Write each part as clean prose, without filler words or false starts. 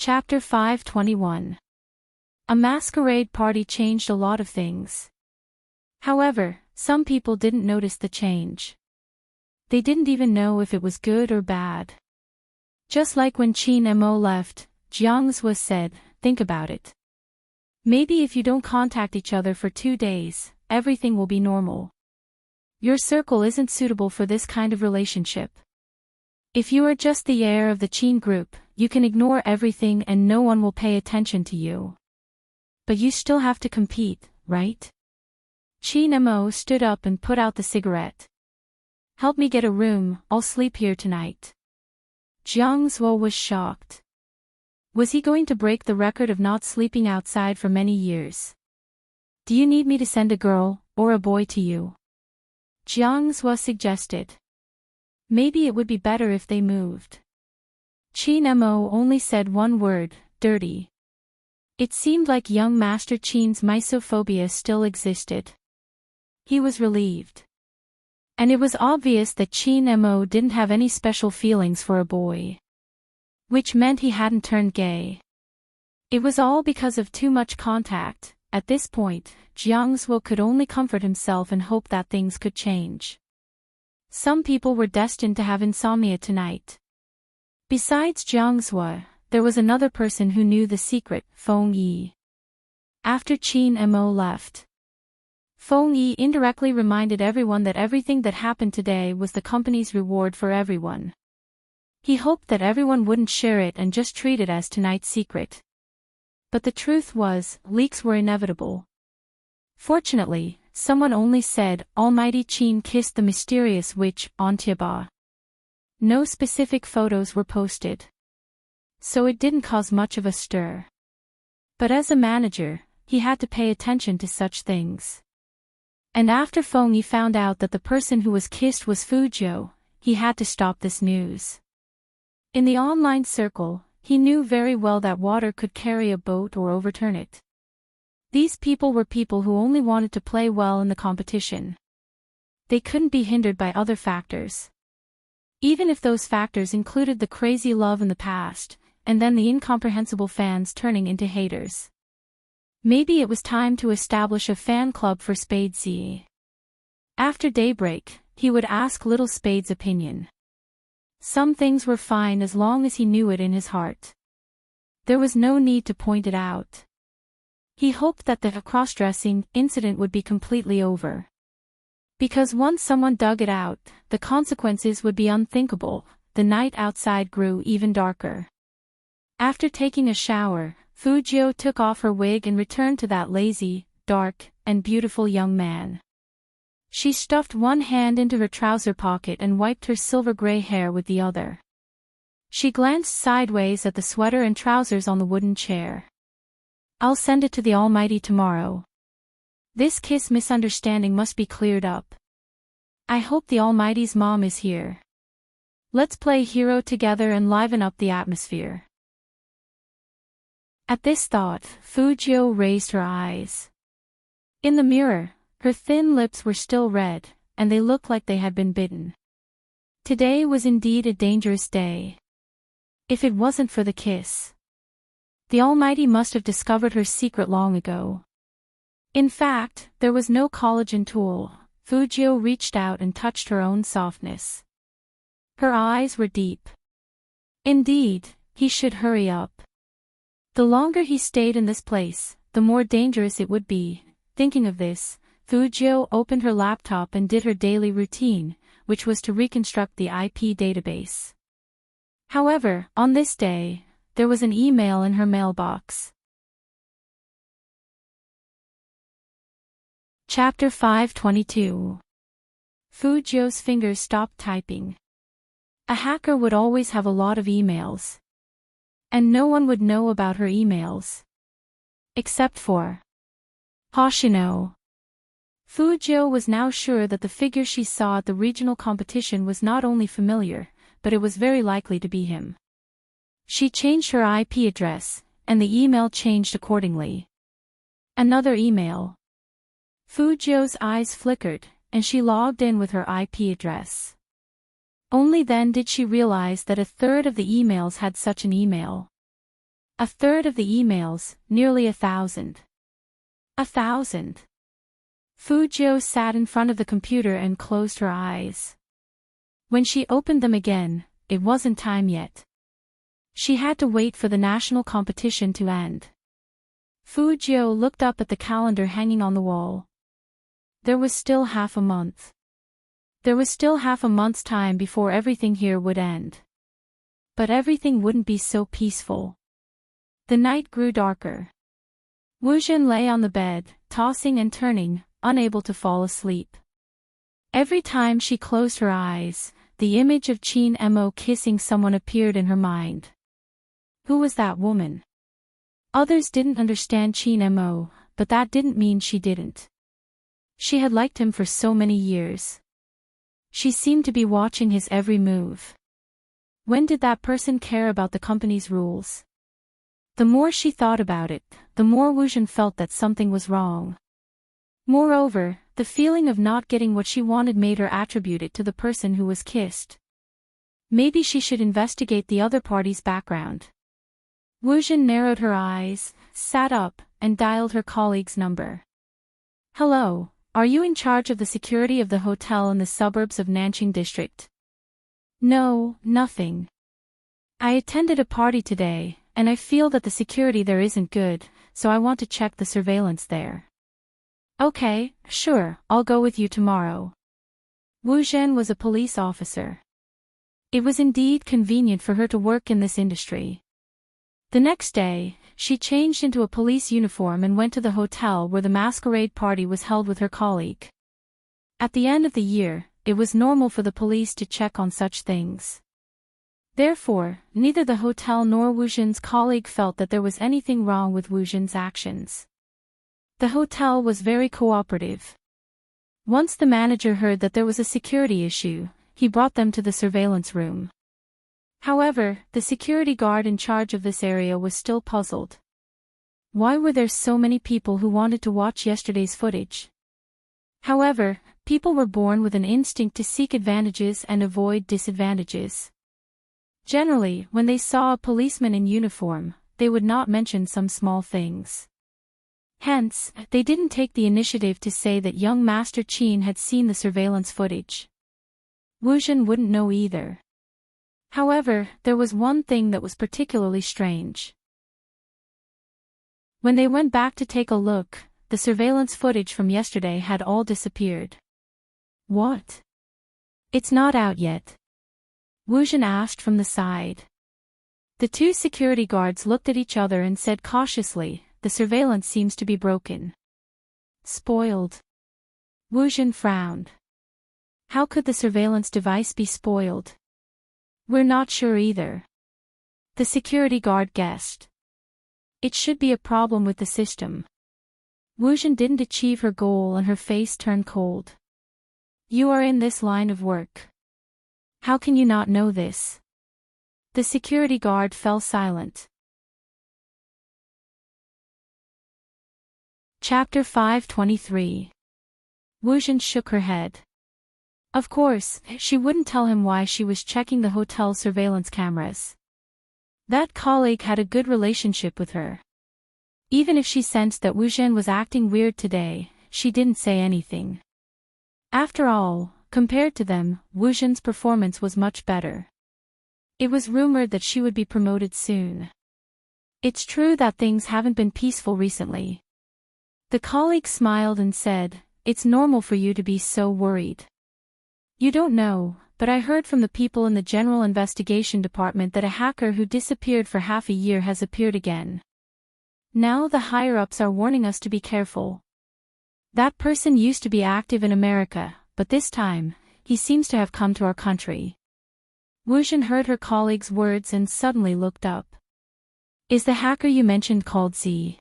Chapter 521. A masquerade party changed a lot of things. However, some people didn't notice the change. They didn't even know if it was good or bad. Just like when Qin Mo left, Jiang Zhua said, "Think about it. Maybe if you don't contact each other for 2 days, everything will be normal. Your circle isn't suitable for this kind of relationship. If you are just the heir of the Qin group, you can ignore everything and no one will pay attention to you. But you still have to compete, right?" Qin Mo stood up and put out the cigarette. "Help me get a room, I'll sleep here tonight." Jiang Zhua was shocked. Was he going to break the record of not sleeping outside for many years? "Do you need me to send a girl, or a boy to you?" Jiang Zhua suggested. "Maybe it would be better if they moved." Qin Mo only said one word, "dirty." It seemed like young Master Qin's misophobia still existed. He was relieved. And it was obvious that Qin Mo didn't have any special feelings for a boy. Which meant he hadn't turned gay. It was all because of too much contact. At this point, Jiang Zhua could only comfort himself and hope that things could change. Some people were destined to have insomnia tonight. Besides Jiang Zhua, there was another person who knew the secret, Feng Yi. After Qin Mo left, Feng Yi indirectly reminded everyone that everything that happened today was the company's reward for everyone. He hoped that everyone wouldn't share it and just treat it as tonight's secret. But the truth was, leaks were inevitable. Fortunately, someone only said, "Almighty Qin kissed the mysterious witch, Ontiaba." No specific photos were posted. So it didn't cause much of a stir. But as a manager, he had to pay attention to such things. And after Feng Yi found out that the person who was kissed was Fu Jiu, he had to stop this news. In the online circle, he knew very well that water could carry a boat or overturn it. These people were people who only wanted to play well in the competition. They couldn't be hindered by other factors. Even if those factors included the crazy love in the past, and then the incomprehensible fans turning into haters. Maybe it was time to establish a fan club for Spadesy. After daybreak, he would ask Little Spade's opinion. Some things were fine as long as he knew it in his heart. There was no need to point it out. He hoped that the cross-dressing incident would be completely over. Because once someone dug it out, the consequences would be unthinkable. The night outside grew even darker. After taking a shower, Fu Jiu took off her wig and returned to that lazy, dark, and beautiful young man. She stuffed one hand into her trouser pocket and wiped her silver-gray hair with the other. She glanced sideways at the sweater and trousers on the wooden chair. "I'll send it to the Almighty tomorrow. This kiss misunderstanding must be cleared up. I hope the Almighty's mom is here. Let's play hero together and liven up the atmosphere." At this thought, Fu Jiu raised her eyes. In the mirror, her thin lips were still red, and they looked like they had been bitten. Today was indeed a dangerous day. If it wasn't for the kiss, the Almighty must have discovered her secret long ago. In fact, there was no collagen tool. Fu Jiu reached out and touched her own softness. Her eyes were deep. Indeed, he should hurry up. The longer he stayed in this place, the more dangerous it would be. Thinking of this, Fu Jiu opened her laptop and did her daily routine, which was to reconstruct the IP database. However, on this day, there was an email in her mailbox. Chapter 522. Fu Jiu's fingers stopped typing. A hacker would always have a lot of emails. And no one would know about her emails. Except for Hoshino. Fu Jiu was now sure that the figure she saw at the regional competition was not only familiar, but it was very likely to be him. She changed her IP address, and the email changed accordingly. Another email. Fu Jiu's eyes flickered, and she logged in with her IP address. Only then did she realize that a third of the emails had such an email. A third of the emails, nearly 1,000. 1,000. Fu Jiu sat in front of the computer and closed her eyes. When she opened them again, it wasn't time yet. She had to wait for the national competition to end. Fu Jiu looked up at the calendar hanging on the wall. There was still half a month. There was still half a month's time before everything here would end. But everything wouldn't be so peaceful. The night grew darker. Wu Jin lay on the bed, tossing and turning, unable to fall asleep. Every time she closed her eyes, the image of Qin Mo kissing someone appeared in her mind. Who was that woman? Others didn't understand Qin Mo, but that didn't mean she didn't. She had liked him for so many years. She seemed to be watching his every move. When did that person care about the company's rules? The more she thought about it, the more Wu Jin felt that something was wrong. Moreover, the feeling of not getting what she wanted made her attribute it to the person who was kissed. Maybe she should investigate the other party's background. Wu Jin narrowed her eyes, sat up, and dialed her colleague's number. Hello, are you in charge of the security of the hotel in the suburbs of Nanjing district? No, nothing. I attended a party today, and I feel that the security there isn't good, so I want to check the surveillance there. Okay, sure, I'll go with you tomorrow. Wu Zhen was a police officer. It was indeed convenient for her to work in this industry. The next day, she changed into a police uniform and went to the hotel where the masquerade party was held with her colleague. At the end of the year, it was normal for the police to check on such things. Therefore, neither the hotel nor Wu Zhen's colleague felt that there was anything wrong with Wu Zhen's actions. The hotel was very cooperative. Once the manager heard that there was a security issue, he brought them to the surveillance room. However, the security guard in charge of this area was still puzzled. Why were there so many people who wanted to watch yesterday's footage? However, people were born with an instinct to seek advantages and avoid disadvantages. Generally, when they saw a policeman in uniform, they would not mention some small things. Hence, they didn't take the initiative to say that young Master Qin had seen the surveillance footage. Wu Zhen wouldn't know either. However, there was one thing that was particularly strange. When they went back to take a look, the surveillance footage from yesterday had all disappeared. What? It's not out yet. Wu Zhen asked from the side. The two security guards looked at each other and said cautiously, the surveillance seems to be broken. Spoiled. Wu Zhen frowned. How could the surveillance device be spoiled? We're not sure either. The security guard guessed. It should be a problem with the system. Wu Zhen didn't achieve her goal and her face turned cold. You are in this line of work. How can you not know this? The security guard fell silent. Chapter 523. Wu Zhen shook her head. Of course, she wouldn't tell him why she was checking the hotel surveillance cameras. That colleague had a good relationship with her. Even if she sensed that Wu Zhen was acting weird today, she didn't say anything. After all, compared to them, Wu Zhen's performance was much better. It was rumored that she would be promoted soon. It's true that things haven't been peaceful recently. The colleague smiled and said, It's normal for you to be so worried. You don't know, but I heard from the people in the General Investigation Department that a hacker who disappeared for half a year has appeared again. Now the higher-ups are warning us to be careful. That person used to be active in America, but this time, he seems to have come to our country. Wu Zhen heard her colleague's words and suddenly looked up. Is the hacker you mentioned called Z?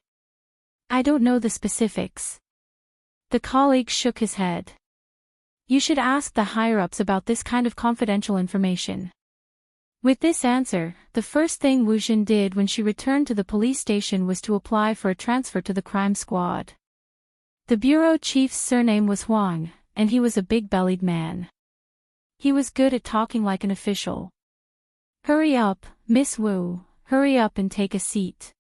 I don't know the specifics. The colleague shook his head. You should ask the higher-ups about this kind of confidential information. With this answer, the first thing Wu Zhen did when she returned to the police station was to apply for a transfer to the crime squad. The bureau chief's surname was Huang, and he was a big-bellied man. He was good at talking like an official. Hurry up, Miss Wu, hurry up and take a seat.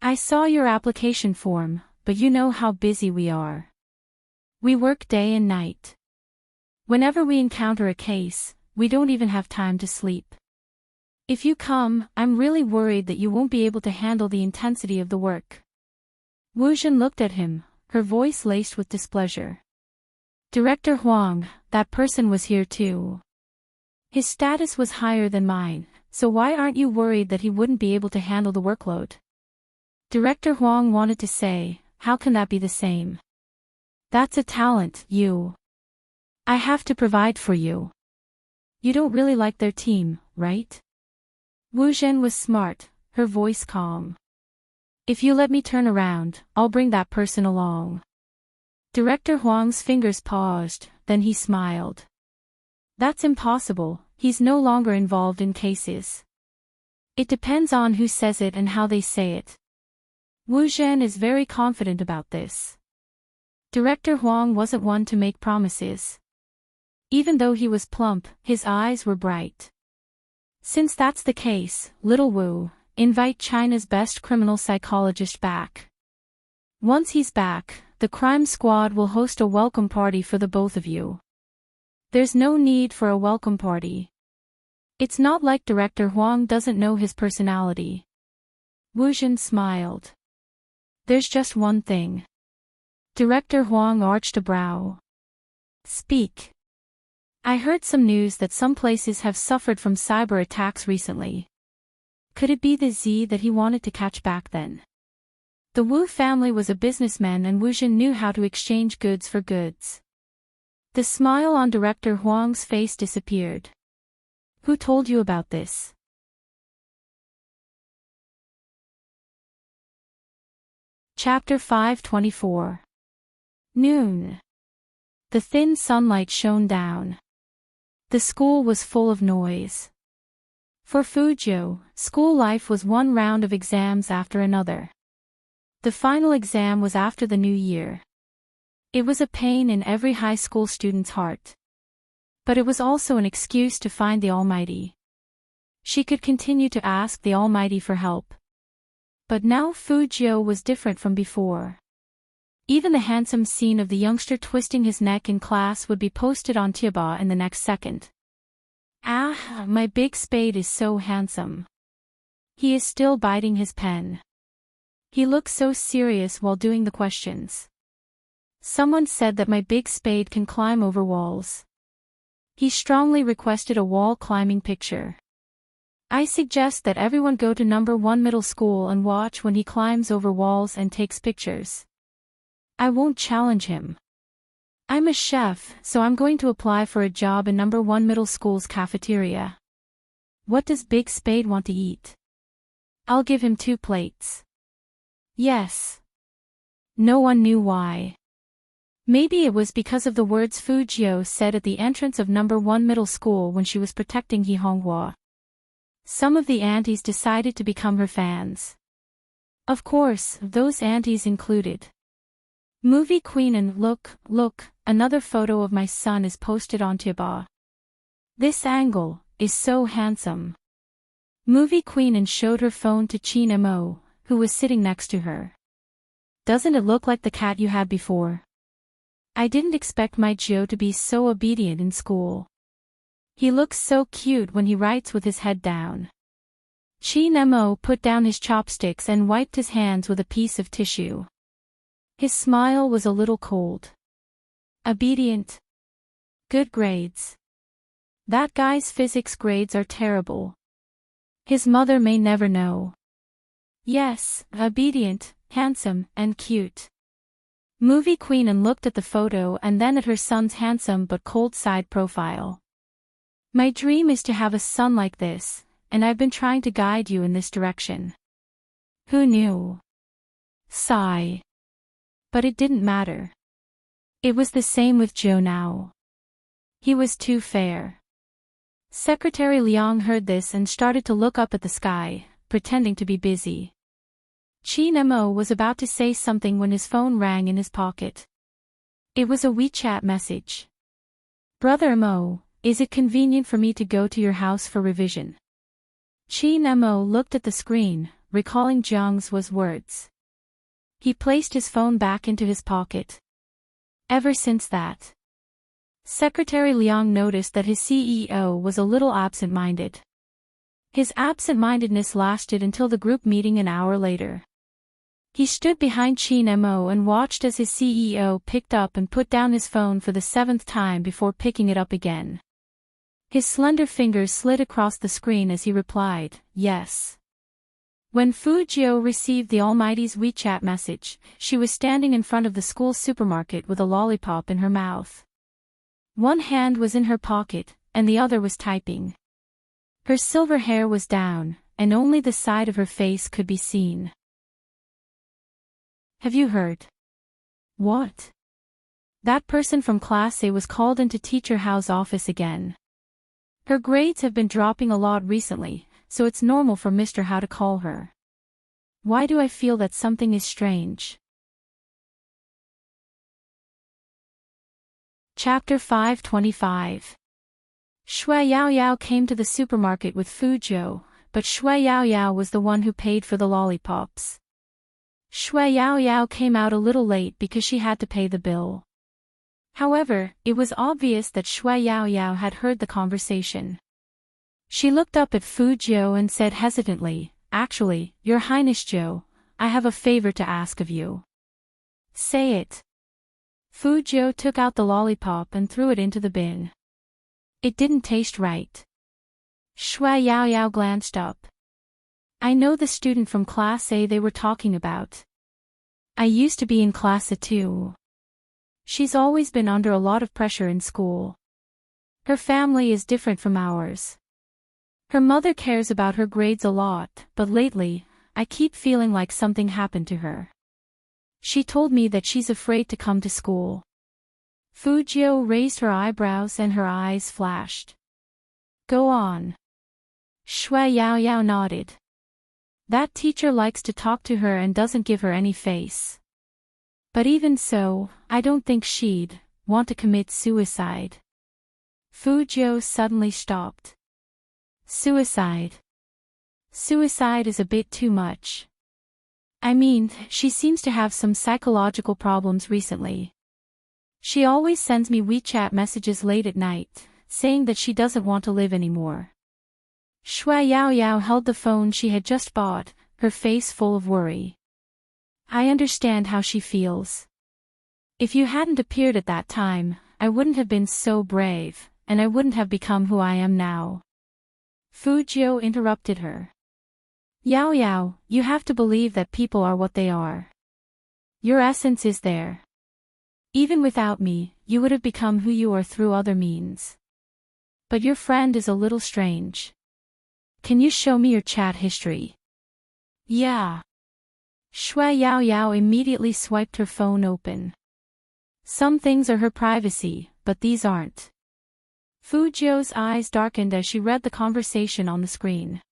I saw your application form, but you know how busy we are. We work day and night. Whenever we encounter a case, we don't even have time to sleep. If you come, I'm really worried that you won't be able to handle the intensity of the work. Wu Zhen looked at him, her voice laced with displeasure. Director Huang, that person was here too. His status was higher than mine, so why aren't you worried that he wouldn't be able to handle the workload? Director Huang wanted to say, how can that be the same? That's a talent, you. I have to provide for you. You don't really like their team, right? Wu Zhen was smart, her voice calm. If you let me turn around, I'll bring that person along. Director Huang's fingers paused, then he smiled. That's impossible, he's no longer involved in cases. It depends on who says it and how they say it. Wu Zhen is very confident about this. Director Huang wasn't one to make promises. Even though he was plump, his eyes were bright. Since that's the case, little Wu, invite China's best criminal psychologist back. Once he's back, the crime squad will host a welcome party for the both of you. There's no need for a welcome party. It's not like Director Huang doesn't know his personality. Wu Zhen smiled. There's just one thing. Director Huang arched a brow. Speak. I heard some news that some places have suffered from cyber attacks recently. Could it be the Z that he wanted to catch back then? The Wu family was a businessman and Wu Zhen knew how to exchange goods for goods. The smile on Director Huang's face disappeared. Who told you about this? Chapter 524. Noon. The thin sunlight shone down. The school was full of noise. For Fuzhou, school life was one round of exams after another. The final exam was after the new year. It was a pain in every high school student's heart. But it was also an excuse to find the Almighty. She could continue to ask the Almighty for help. But now Fuzhou was different from before. Even the handsome scene of the youngster twisting his neck in class would be posted on Tieba in the next second. Ah, my big spade is so handsome. He is still biting his pen. He looks so serious while doing the questions. Someone said that my big spade can climb over walls. He strongly requested a wall climbing picture. I suggest that everyone go to number 1 middle school and watch when he climbs over walls and takes pictures. I won't challenge him. I'm a chef, so I'm going to apply for a job in number 1 middle school's cafeteria. What does Big Spade want to eat? I'll give him 2 plates. Yes. No one knew why. Maybe it was because of the words Fuzhou said at the entrance of number 1 middle school when she was protecting He Honghua. Some of the aunties decided to become her fans. Of course, those aunties included Movie Queen and look, another photo of my son is posted on Tieba. This angle is so handsome. Movie Queen and showed her phone to Chin Mo, who was sitting next to her. Doesn't it look like the cat you had before? I didn't expect my Joe to be so obedient in school. He looks so cute when he writes with his head down. Chin Mo put down his chopsticks and wiped his hands with a piece of tissue. His smile was a little cold. Obedient. Good grades. That guy's physics grades are terrible. His mother may never know. Yes, obedient, handsome, and cute. Movie Queen and looked at the photo and then at her son's handsome but cold side profile. My dream is to have a son like this, and I've been trying to guide you in this direction. Who knew? Sigh. But it didn't matter. It was the same with Joe now. He was too fair. Secretary Liang heard this and started to look up at the sky, pretending to be busy. Chin Mo was about to say something when his phone rang in his pocket. It was a WeChat message. Brother Mo, is it convenient for me to go to your house for revision? Qin Mo looked at the screen, recalling Jiang's words. He placed his phone back into his pocket. Ever since that, Secretary Liang noticed that his CEO was a little absent-minded. His absent-mindedness lasted until the group meeting an hour later. He stood behind Qin Mo and watched as his CEO picked up and put down his phone for the 7th time before picking it up again. His slender fingers slid across the screen as he replied, "Yes." When Fu Jiu received the Almighty's WeChat message, she was standing in front of the school supermarket with a lollipop in her mouth. One hand was in her pocket, and the other was typing. Her silver hair was down, and only the side of her face could be seen. "Have you heard?" "What?" "That person from Class A was called into Teacher Hao's office again. Her grades have been dropping a lot recently, so it's normal for Mr. Hao to call her. Why do I feel that something is strange?" Chapter 525. Shui Yaoyao came to the supermarket with Fu Jiu, but Shui Yaoyao was the one who paid for the lollipops. Shui Yaoyao came out a little late because she had to pay the bill. However, it was obvious that Shui Yaoyao had heard the conversation. She looked up at Fu Jiu and said hesitantly, "Actually, Your Highness Jiu, I have a favor to ask of you." "Say it." Fu Jiu took out the lollipop and threw it into the bin. It didn't taste right. Shui Yaoyao glanced up. "I know the student from Class A they were talking about. I used to be in Class A too. She's always been under a lot of pressure in school. Her family is different from ours. Her mother cares about her grades a lot, but lately, I keep feeling like something happened to her. She told me that she's afraid to come to school." Fu Jiu raised her eyebrows and her eyes flashed. "Go on." Shui Yaoyao nodded. "That teacher likes to talk to her and doesn't give her any face. But even so, I don't think she'd want to commit suicide." Fu Jiu suddenly stopped. "Suicide? Suicide is a bit too much. I mean, she seems to have some psychological problems recently. She always sends me WeChat messages late at night, saying that she doesn't want to live anymore." Shui Yaoyao held the phone she had just bought, her face full of worry. "I understand how she feels. If you hadn't appeared at that time, I wouldn't have been so brave, and I wouldn't have become who I am now." Fu Jiu interrupted her. "Yaoyao, you have to believe that people are what they are. Your essence is there. Even without me, you would have become who you are through other means. But your friend is a little strange. Can you show me your chat history?" "Yeah." Shui Yaoyao immediately swiped her phone open. "Some things are her privacy, but these aren't." Fu Jiu's eyes darkened as she read the conversation on the screen.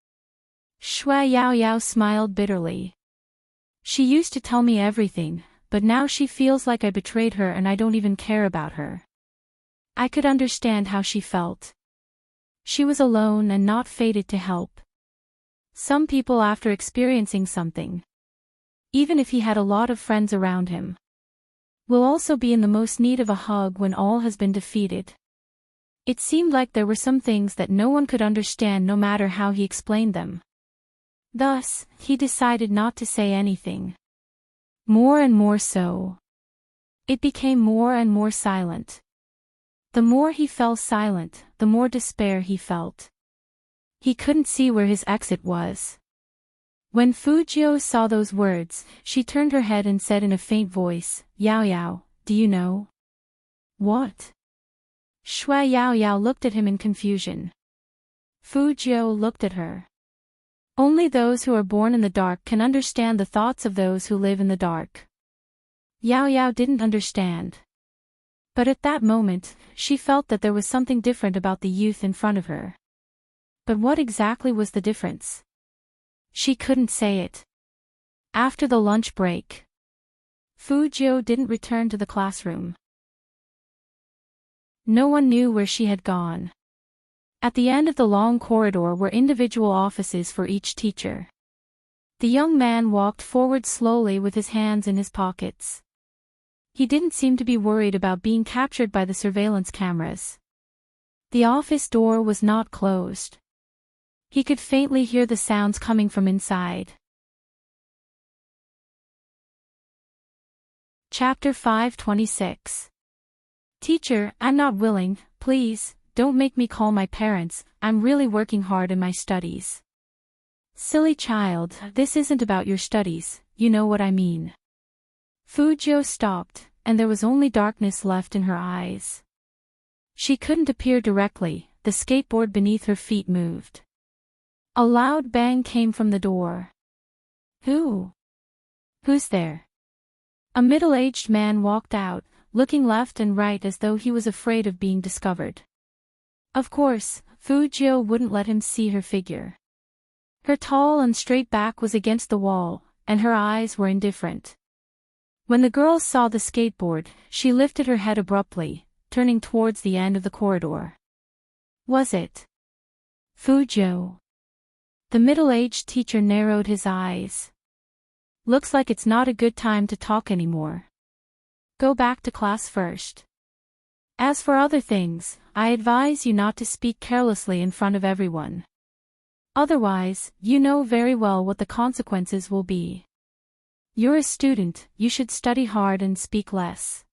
Shui Yaoyao smiled bitterly. "She used to tell me everything, but now she feels like I betrayed her and I don't even care about her." I could understand how she felt. She was alone and not fated to help. Some people, after experiencing something, even if he had a lot of friends around him, will also be in the most need of a hug when all has been defeated. It seemed like there were some things that no one could understand no matter how he explained them. Thus, he decided not to say anything. More and more so. It became more and more silent. The more he fell silent, the more despair he felt. He couldn't see where his exit was. When Fu Jiu saw those words, she turned her head and said in a faint voice, "Yaoyao, do you know?" "What?" Shui Yaoyao looked at him in confusion. Fu Jiu looked at her. "Only those who are born in the dark can understand the thoughts of those who live in the dark." Yaoyao didn't understand. But at that moment, she felt that there was something different about the youth in front of her. But what exactly was the difference? She couldn't say it. After the lunch break, Fu Jiu didn't return to the classroom. No one knew where she had gone. At the end of the long corridor were individual offices for each teacher. The young man walked forward slowly with his hands in his pockets. He didn't seem to be worried about being captured by the surveillance cameras. The office door was not closed. He could faintly hear the sounds coming from inside. Chapter 526. Teacher, I'm not willing, please, don't make me call my parents, I'm really working hard in my studies. Silly child, this isn't about your studies, you know what I mean. Fujio stopped, and there was only darkness left in her eyes. She couldn't appear directly, the skateboard beneath her feet moved. A loud bang came from the door. Who's there? A middle-aged man walked out, looking left and right as though he was afraid of being discovered. Of course, Fujio wouldn't let him see her figure. Her tall and straight back was against the wall, and her eyes were indifferent. When the girl saw the skateboard, she lifted her head abruptly, turning towards the end of the corridor. Was it Fujio? The middle-aged teacher narrowed his eyes. Looks like it's not a good time to talk anymore. Go back to class first. As for other things, I advise you not to speak carelessly in front of everyone. Otherwise, you know very well what the consequences will be. You're a student, you should study hard and speak less.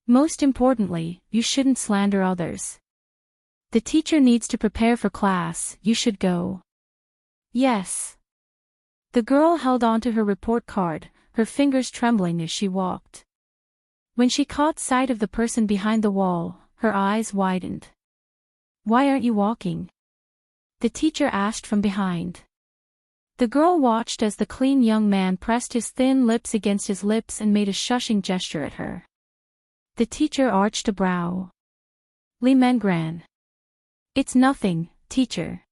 Most importantly, you shouldn't slander others. The teacher needs to prepare for class, you should go. Yes. The girl held onto her report card, her fingers trembling as she walked. When she caught sight of the person behind the wall, her eyes widened. Why aren't you walking? The teacher asked from behind. The girl watched as the clean young man pressed his thin lips against his lips and made a shushing gesture at her. The teacher arched a brow. Li Mengran. It's nothing, teacher.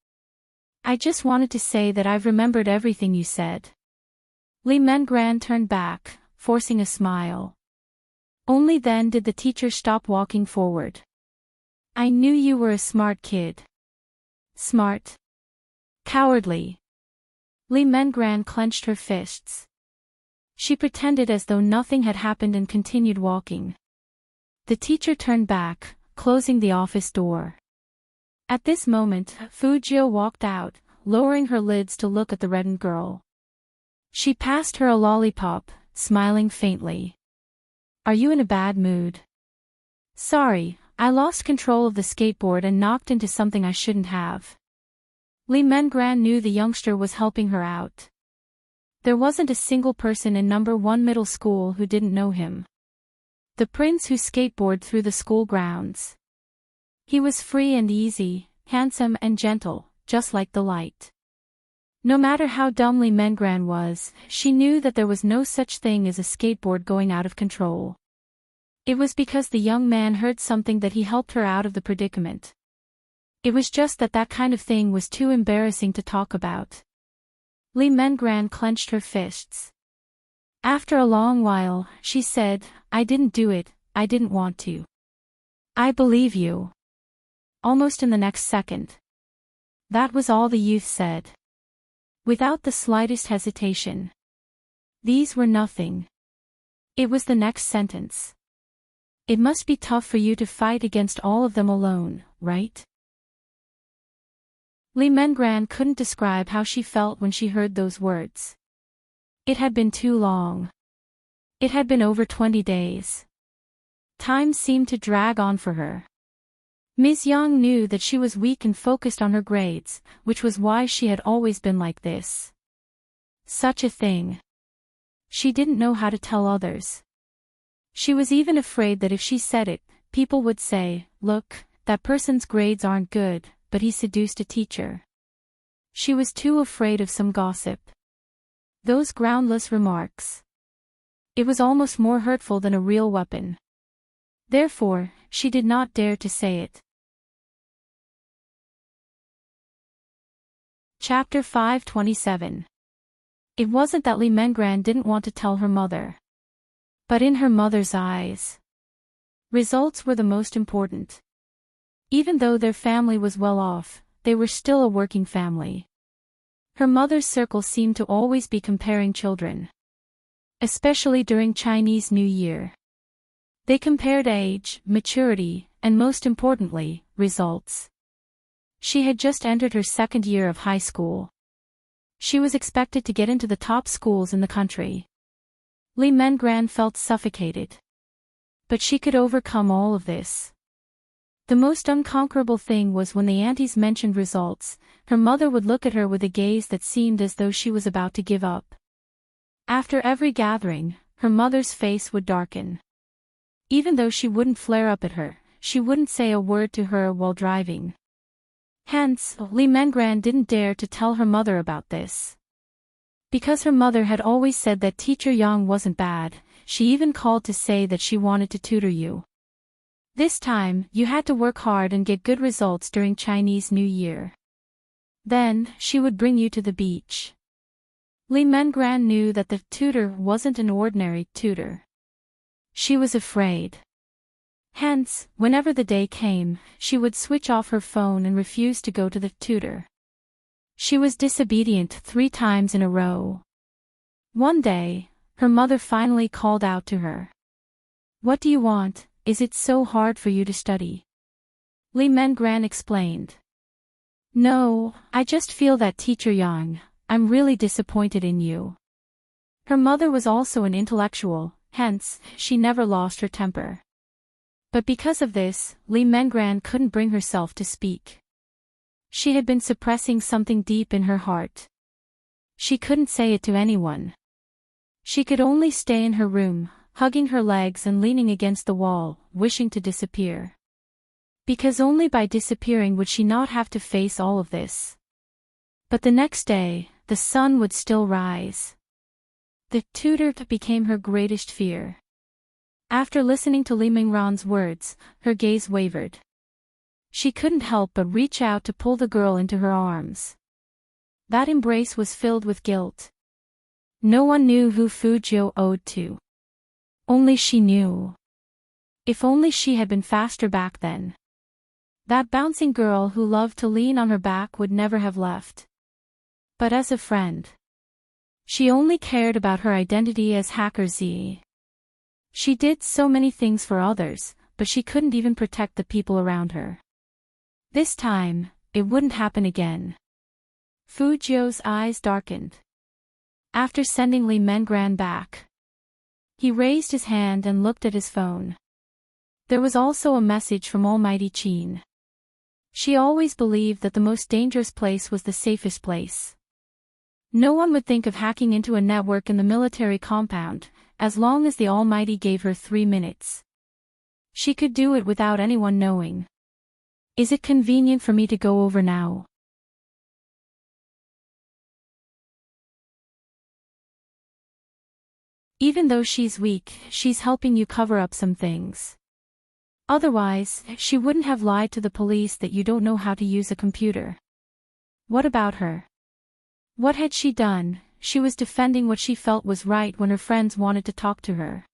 I just wanted to say that I've remembered everything you said. Li Mengran turned back, forcing a smile. Only then did the teacher stop walking forward. I knew you were a smart kid. Smart? Cowardly. Li Mengran clenched her fists. She pretended as though nothing had happened and continued walking. The teacher turned back, closing the office door. At this moment, Fujio walked out, lowering her lids to look at the reddened girl. She passed her a lollipop, smiling faintly. Are you in a bad mood? Sorry, I lost control of the skateboard and knocked into something I shouldn't have. Li Mengran knew the youngster was helping her out. There wasn't a single person in number 1 middle school who didn't know him. The prince who skateboarded through the school grounds. He was free and easy, handsome and gentle, just like the light. No matter how dumb Li Mengran was, she knew that there was no such thing as a skateboard going out of control. It was because the young man heard something that he helped her out of the predicament. It was just that that kind of thing was too embarrassing to talk about. Li Mengran clenched her fists. After a long while, she said, I didn't do it, I didn't want to. I believe you. Almost in the next second. That was all the youth said. Without the slightest hesitation. These were nothing. It was the next sentence. It must be tough for you to fight against all of them alone, right? Li Mengran couldn't describe how she felt when she heard those words. It had been too long. It had been over 20 days. Time seemed to drag on for her. Ms. Yang knew that she was weak and focused on her grades, which was why she had always been like this. Such a thing. She didn't know how to tell others. She was even afraid that if she said it, people would say, look, that person's grades aren't good, but he seduced a teacher. She was too afraid of some gossip. Those groundless remarks. It was almost more hurtful than a real weapon. Therefore, she did not dare to say it. Chapter 527. It wasn't that Li Mengran didn't want to tell her mother. But in her mother's eyes, results were the most important. Even though their family was well off, they were still a working family. Her mother's circle seemed to always be comparing children. Especially during Chinese New Year. They compared age, maturity, and most importantly, results. She had just entered her second year of high school. She was expected to get into the top schools in the country. Li Mengran felt suffocated. But she could overcome all of this. The most unconquerable thing was when the aunties mentioned results, her mother would look at her with a gaze that seemed as though she was about to give up. After every gathering, her mother's face would darken. Even though she wouldn't flare up at her, she wouldn't say a word to her while driving. Hence, Li Mengran didn't dare to tell her mother about this. Because her mother had always said that Teacher Yang wasn't bad, she even called to say that she wanted to tutor you. This time, you had to work hard and get good results during Chinese New Year. Then, she would bring you to the beach. Li Mengran knew that the tutor wasn't an ordinary tutor. She was afraid. Hence, whenever the day came, she would switch off her phone and refuse to go to the tutor. She was disobedient 3 times in a row. One day, her mother finally called out to her. "What do you want? Is it so hard for you to study?" Li Mengran explained. "No, I just feel that Teacher Yang, I'm really disappointed in you." Her mother was also an intellectual, hence, she never lost her temper. But because of this, Li Mengran couldn't bring herself to speak. She had been suppressing something deep in her heart. She couldn't say it to anyone. She could only stay in her room, hugging her legs and leaning against the wall, wishing to disappear. Because only by disappearing would she not have to face all of this. But the next day, the sun would still rise. The tutor became her greatest fear. After listening to Li Mengran's words, her gaze wavered. She couldn't help but reach out to pull the girl into her arms. That embrace was filled with guilt. No one knew who Fu Jiu owed to. Only she knew. If only she had been faster back then. That bouncing girl who loved to lean on her back would never have left. But as a friend. She only cared about her identity as Hacker Z. She did so many things for others, but she couldn't even protect the people around her. This time, it wouldn't happen again. Fu Jiu's eyes darkened. After sending Li Mengran back, he raised his hand and looked at his phone. There was also a message from Almighty Qin. She always believed that the most dangerous place was the safest place. No one would think of hacking into a network in the military compound, as long as the Almighty gave her 3 minutes. She could do it without anyone knowing. Is it convenient for me to go over now? Even though she's weak, she's helping you cover up some things. Otherwise, she wouldn't have lied to the police that you don't know how to use a computer. What about her? What had she done? She was defending what she felt was right when her friends wanted to talk to her.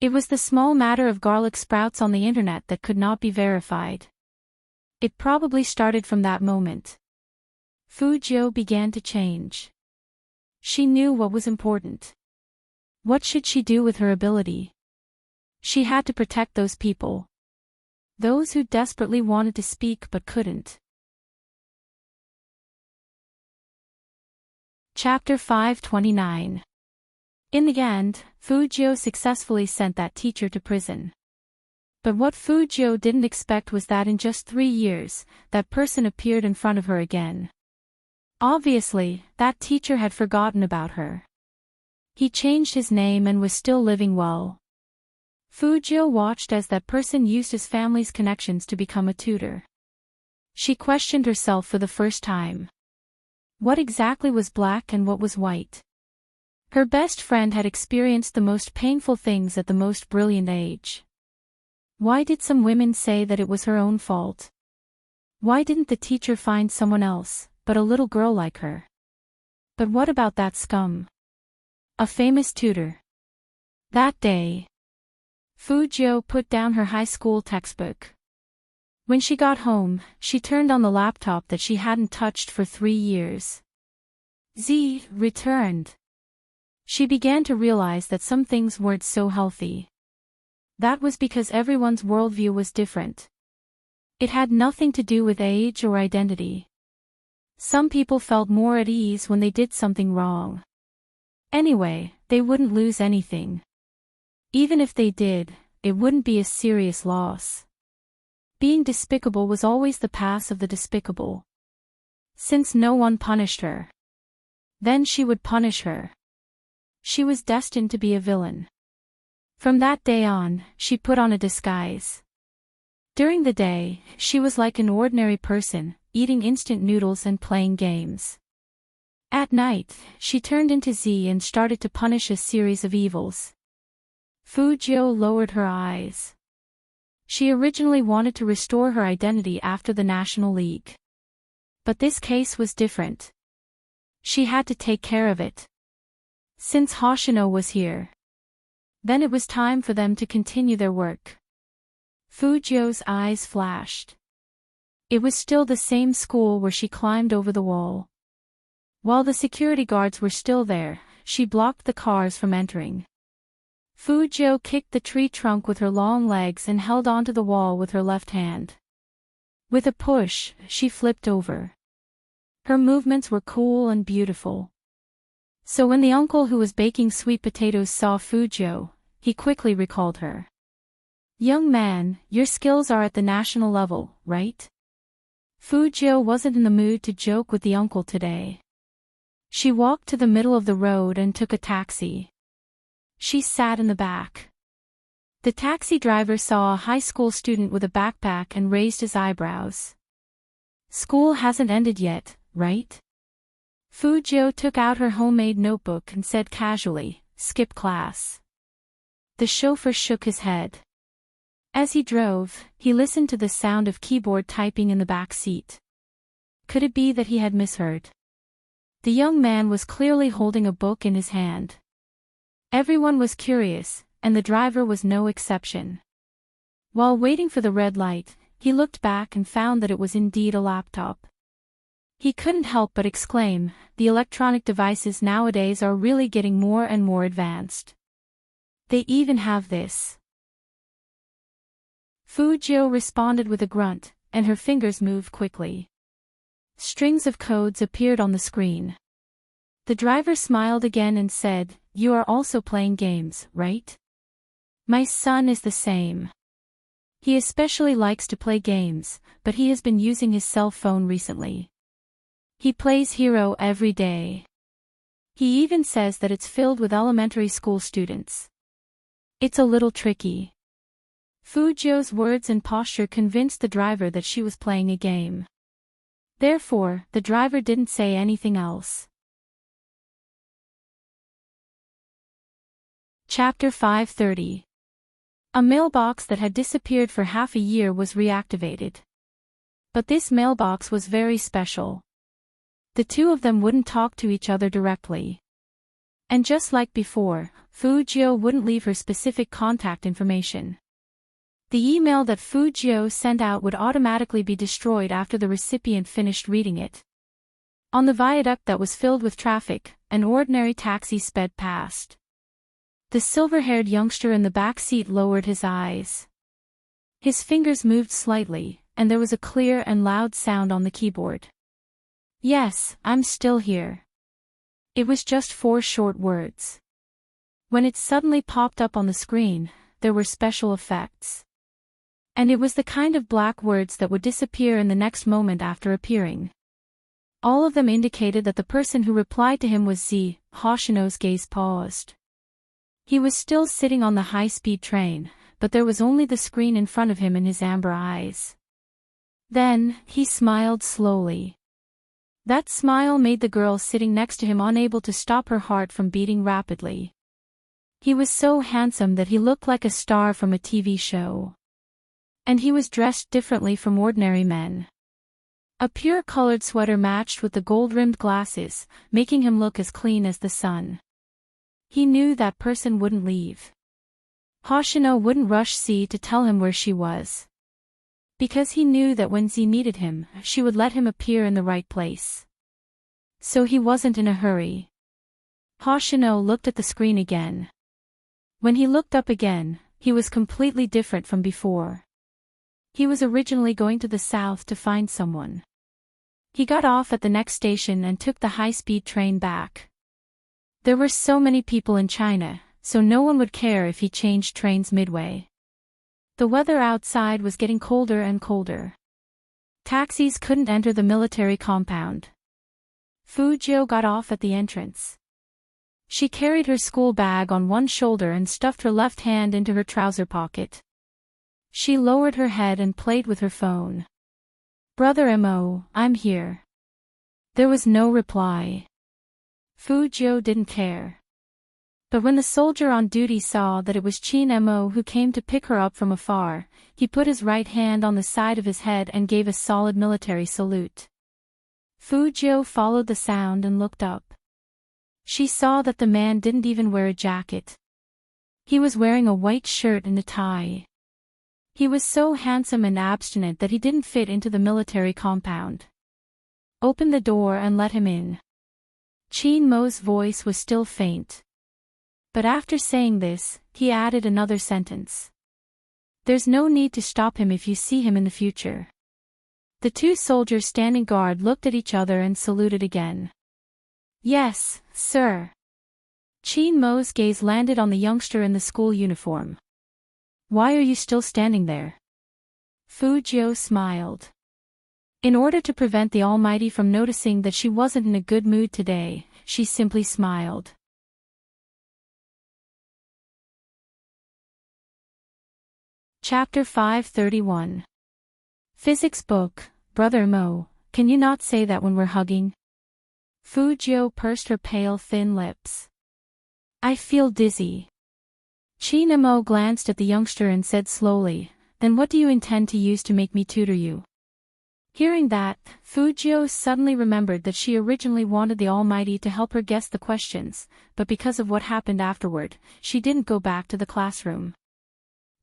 It was the small matter of garlic sprouts on the internet that could not be verified. It probably started from that moment. Fu Jiu began to change. She knew what was important. What should she do with her ability? She had to protect those people. Those who desperately wanted to speak but couldn't. Chapter 529. In the end, Fu Jiu successfully sent that teacher to prison. But what Fu Jiu didn't expect was that in just 3 years, that person appeared in front of her again. Obviously, that teacher had forgotten about her. He changed his name and was still living well. Fu Jiu watched as that person used his family's connections to become a tutor. She questioned herself for the first time. What exactly was black and what was white? Her best friend had experienced the most painful things at the most brilliant age. Why did some women say that it was her own fault? Why didn't the teacher find someone else, but a little girl like her? But what about that scum? A famous tutor. That day, Fu Jiu put down her high school textbook. When she got home, she turned on the laptop that she hadn't touched for 3 years. Z returned. She began to realize that some things weren't so healthy. That was because everyone's worldview was different. It had nothing to do with age or identity. Some people felt more at ease when they did something wrong. Anyway, they wouldn't lose anything. Even if they did, it wouldn't be a serious loss. Being despicable was always the path of the despicable. Since no one punished her, then she would punish her. She was destined to be a villain. From that day on, she put on a disguise. During the day, she was like an ordinary person, eating instant noodles and playing games. At night, she turned into Z and started to punish a series of evils. Fujio lowered her eyes. She originally wanted to restore her identity after the National League. But this case was different. She had to take care of it. Since Hoshino was here, then it was time for them to continue their work. Fujio's eyes flashed. It was still the same school where she climbed over the wall. While the security guards were still there, she blocked the cars from entering. Fujio kicked the tree trunk with her long legs and held onto the wall with her left hand. With a push, she flipped over. Her movements were cool and beautiful. So when the uncle who was baking sweet potatoes saw Fujio, he quickly recalled her. "Young man, your skills are at the national level, right?" Fujio wasn't in the mood to joke with the uncle today. She walked to the middle of the road and took a taxi. She sat in the back. The taxi driver saw a high school student with a backpack and raised his eyebrows. "School hasn't ended yet, right?" Fujio took out her homemade notebook and said casually, "Skip class." The chauffeur shook his head. As he drove, he listened to the sound of keyboard typing in the back seat. Could it be that he had misheard? The young man was clearly holding a book in his hand. Everyone was curious, and the driver was no exception. While waiting for the red light, he looked back and found that it was indeed a laptop. He couldn't help but exclaim, "The electronic devices nowadays are really getting more and more advanced. They even have this." Fujio responded with a grunt, and her fingers moved quickly. Strings of codes appeared on the screen. The driver smiled again and said, "You are also playing games, right?" "My son is the same. He especially likes to play games, but he has been using his cell phone recently. He plays Hero every day. He even says that it's filled with elementary school students. It's a little tricky." Fujio's words and posture convinced the driver that she was playing a game. Therefore, the driver didn't say anything else. Chapter 530. A mailbox that had disappeared for half a year was reactivated. But this mailbox was very special. The two of them wouldn't talk to each other directly. And just like before, Fujio wouldn't leave her specific contact information. The email that Fujio sent out would automatically be destroyed after the recipient finished reading it. On the viaduct that was filled with traffic, an ordinary taxi sped past. The silver-haired youngster in the back seat lowered his eyes. His fingers moved slightly, and there was a clear and loud sound on the keyboard. "Yes, I'm still here." It was just 4 short words. When it suddenly popped up on the screen, there were special effects. And it was the kind of black words that would disappear in the next moment after appearing. All of them indicated that the person who replied to him was Z. Hoshino's gaze paused. He was still sitting on the high-speed train, but there was only the screen in front of him and his amber eyes. Then, he smiled slowly. That smile made the girl sitting next to him unable to stop her heart from beating rapidly. He was so handsome that he looked like a star from a TV show. And he was dressed differently from ordinary men. A pure-colored sweater matched with the gold-rimmed glasses, making him look as clean as the sun. He knew that person wouldn't leave. Hoshino wouldn't rush Z to tell him where she was. Because he knew that when Z needed him, she would let him appear in the right place. So he wasn't in a hurry. Hoshino looked at the screen again. When he looked up again, he was completely different from before. He was originally going to the south to find someone. He got off at the next station and took the high-speed train back. There were so many people in China, so no one would care if he changed trains midway. The weather outside was getting colder and colder. Taxis couldn't enter the military compound. Fujio got off at the entrance. She carried her school bag on one shoulder and stuffed her left hand into her trouser pocket. She lowered her head and played with her phone. "Brother Mo, I'm here." There was no reply. Fujio didn't care. But when the soldier on duty saw that it was Chin Mo who came to pick her up from afar, he put his right hand on the side of his head and gave a solid military salute. Fujio followed the sound and looked up. She saw that the man didn't even wear a jacket. He was wearing a white shirt and a tie. He was so handsome and abstinent that he didn't fit into the military compound. "Open the door and let him in." Chin Mo's voice was still faint. But after saying this, he added another sentence. "There's no need to stop him if you see him in the future." The two soldiers standing guard looked at each other and saluted again. "Yes, sir." Chin Mo's gaze landed on the youngster in the school uniform. "Why are you still standing there?" Fujio smiled. In order to prevent the Almighty from noticing that she wasn't in a good mood today, she simply smiled. Chapter 531. Physics book. "Brother Mo, can you not say that when we're hugging?" Fujio pursed her pale thin lips. "I feel dizzy." Chin Mo glanced at the youngster and said slowly, "Then what do you intend to use to make me tutor you?" Hearing that, Fujio suddenly remembered that she originally wanted the Almighty to help her guess the questions, but because of what happened afterward, she didn't go back to the classroom.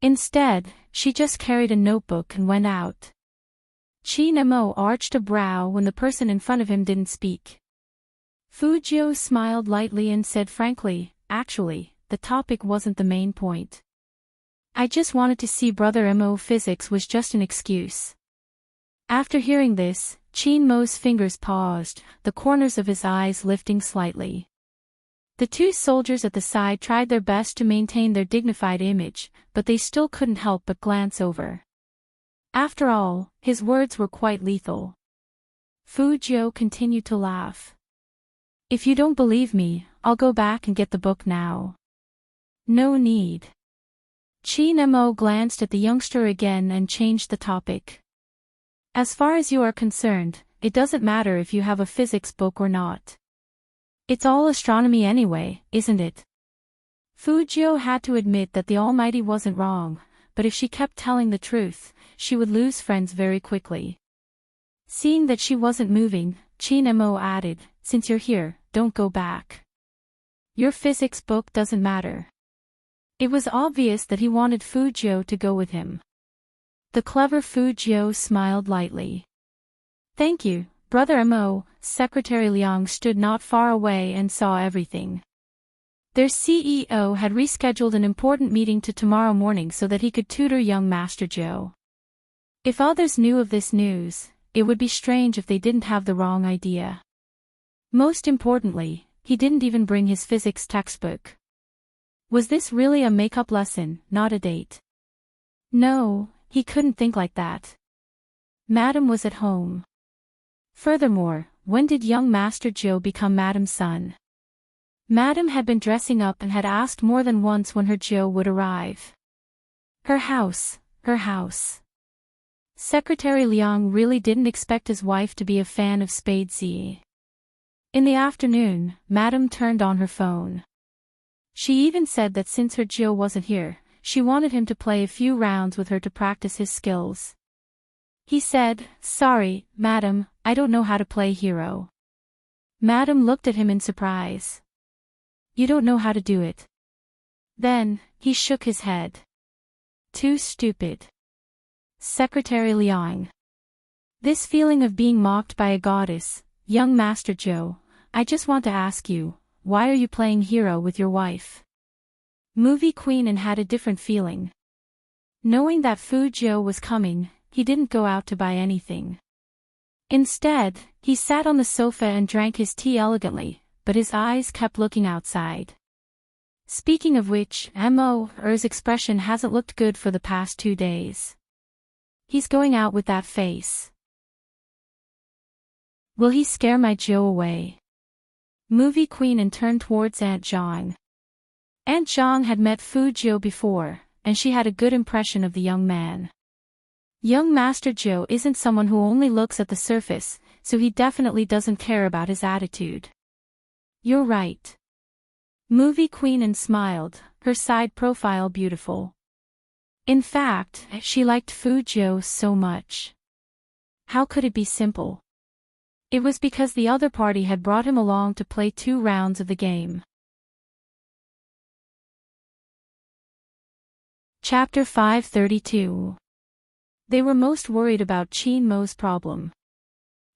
Instead, she just carried a notebook and went out. Chin Mo arched a brow when the person in front of him didn't speak. Fujio smiled lightly and said frankly, "Actually, the topic wasn't the main point. I just wanted to see Brother Mo. Physics was just an excuse." After hearing this, Chin Mo's fingers paused, the corners of his eyes lifting slightly. The two soldiers at the side tried their best to maintain their dignified image, but they still couldn't help but glance over. After all, his words were quite lethal. Fujio continued to laugh. "If you don't believe me, I'll go back and get the book now." "No need." Chin Mo glanced at the youngster again and changed the topic. "As far as you are concerned, it doesn't matter if you have a physics book or not. It's all astronomy anyway, isn't it?" Fujio had to admit that the Almighty wasn't wrong, but if she kept telling the truth, she would lose friends very quickly. Seeing that she wasn't moving, Chin Mo added, "Since you're here, don't go back. Your physics book doesn't matter." It was obvious that he wanted Fujio to go with him. The clever Fujio smiled lightly. "Thank you, Brother Mo." Secretary Liang stood not far away and saw everything. Their CEO had rescheduled an important meeting to tomorrow morning so that he could tutor young Master Zhou. If others knew of this news, it would be strange if they didn't have the wrong idea. Most importantly, he didn't even bring his physics textbook. Was this really a makeup lesson, not a date? No, he couldn't think like that. Madam was at home. Furthermore, when did young Master Zhou become Madam's son? Madam had been dressing up and had asked more than once when her Zhou would arrive. Her house, her house. Secretary Liang really didn't expect his wife to be a fan of Spade Z. In the afternoon, Madam turned on her phone. She even said that since her Zhou wasn't here, she wanted him to play a few rounds with her to practice his skills. He said, "Sorry, Madam, I don't know how to play hero." Madam looked at him in surprise. "You don't know how to do it?" Then, he shook his head. "Too stupid." Secretary Liang. This feeling of being mocked by a goddess, young Master Zhou, I just want to ask you, why are you playing hero with your wife? Movie Queen and had a different feeling. Knowing that Fu Zhou was coming, he didn't go out to buy anything. Instead, he sat on the sofa and drank his tea elegantly, but his eyes kept looking outside. Speaking of which, Mo's expression hasn't looked good for the past 2 days. He's going out with that face. Will he scare my Zhou away? Movie Queen and turned towards Aunt Zhang. Aunt Zhang had met Fu Zhou before, and she had a good impression of the young man. Young Master Zhou isn't someone who only looks at the surface, so he definitely doesn't care about his attitude. You're right. Movie Queen and smiled, her side profile beautiful. In fact, she liked Fu Zhou so much. How could it be simple? It was because the other party had brought him along to play 2 rounds of the game. Chapter 532. They were most worried about Qin Mo's problem.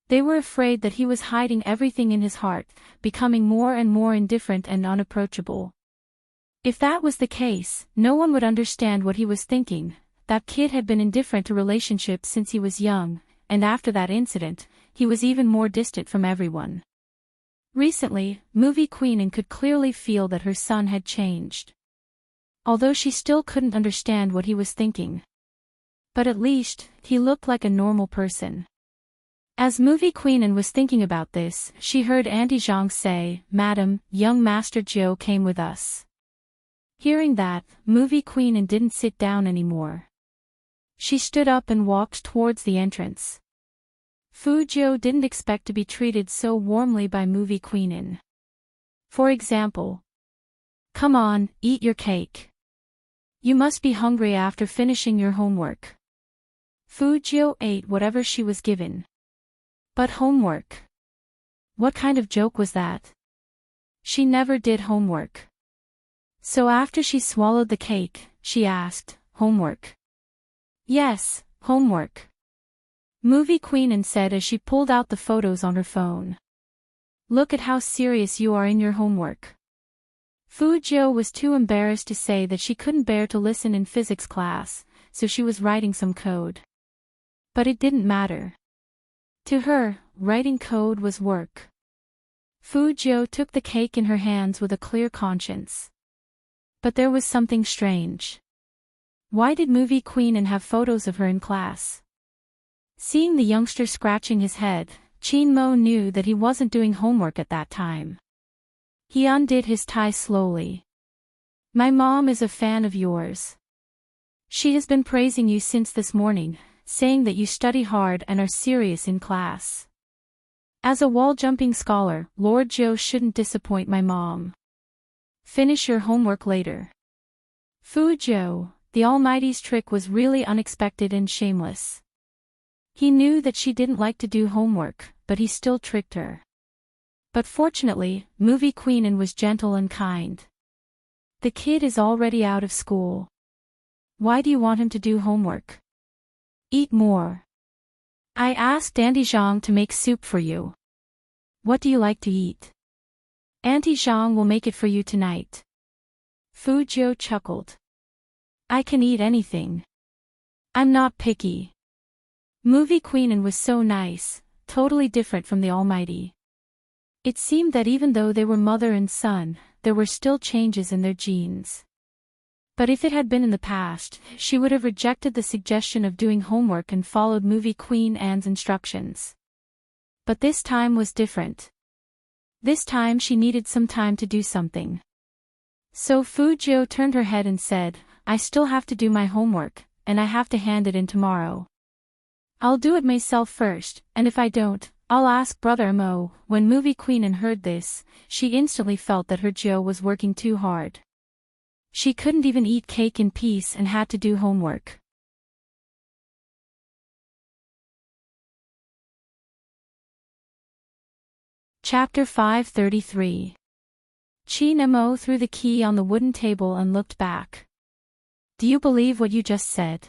They were afraid that he was hiding everything in his heart, becoming more and more indifferent and unapproachable. If that was the case, no one would understand what he was thinking. That kid had been indifferent to relationships since he was young, and after that incident, he was even more distant from everyone. Recently, Movie Queen could clearly feel that her son had changed. Although she still couldn't understand what he was thinking. But at least, he looked like a normal person. As Movie Queen was thinking about this, she heard Auntie Zhang say, "Madam, young Master Zhou came with us." Hearing that, Movie Queen didn't sit down anymore. She stood up and walked towards the entrance. Fu Zhou didn't expect to be treated so warmly by Movie Queen. For example, "Come on, eat your cake. You must be hungry after finishing your homework." Fu Zhou ate whatever she was given. But homework? What kind of joke was that? She never did homework. So after she swallowed the cake, she asked, "Homework?" "Yes, homework," Movie Queen said as she pulled out the photos on her phone. "Look at how serious you are in your homework." Fu Zhou was too embarrassed to say that she couldn't bear to listen in physics class, so she was writing some code. But it didn't matter. To her, writing code was work. Fu Zhou took the cake in her hands with a clear conscience. But there was something strange. Why did Movie Queen have photos of her in class? Seeing the youngster scratching his head, Qin Mo knew that he wasn't doing homework at that time. He undid his tie slowly. "My mom is a fan of yours. She has been praising you since this morning, saying that you study hard and are serious in class. As a wall-jumping scholar, Lord Zhou shouldn't disappoint my mom. Finish your homework later." Fu Zhou, the Almighty's trick was really unexpected and shameless. He knew that she didn't like to do homework, but he still tricked her. But fortunately, Movie Queen was gentle and kind. "The kid is already out of school. Why do you want him to do homework? Eat more. I asked Auntie Zhang to make soup for you. What do you like to eat? Auntie Zhang will make it for you tonight." Fu Zhou chuckled. "I can eat anything. I'm not picky." Movie Queen was so nice, totally different from the Almighty. It seemed that even though they were mother and son, there were still changes in their genes. But if it had been in the past, she would have rejected the suggestion of doing homework and followed Movie Queen's instructions. But this time was different. This time she needed some time to do something. So Fu Zhou turned her head and said, "I still have to do my homework, and I have to hand it in tomorrow. I'll do it myself first, and if I don't, I'll ask Brother Mo." When Movie Queen heard this, she instantly felt that her Zhou was working too hard. She couldn't even eat cake in peace and had to do homework. Chapter 533. Qin Mo threw the key on the wooden table and looked back. "Do you believe what you just said?"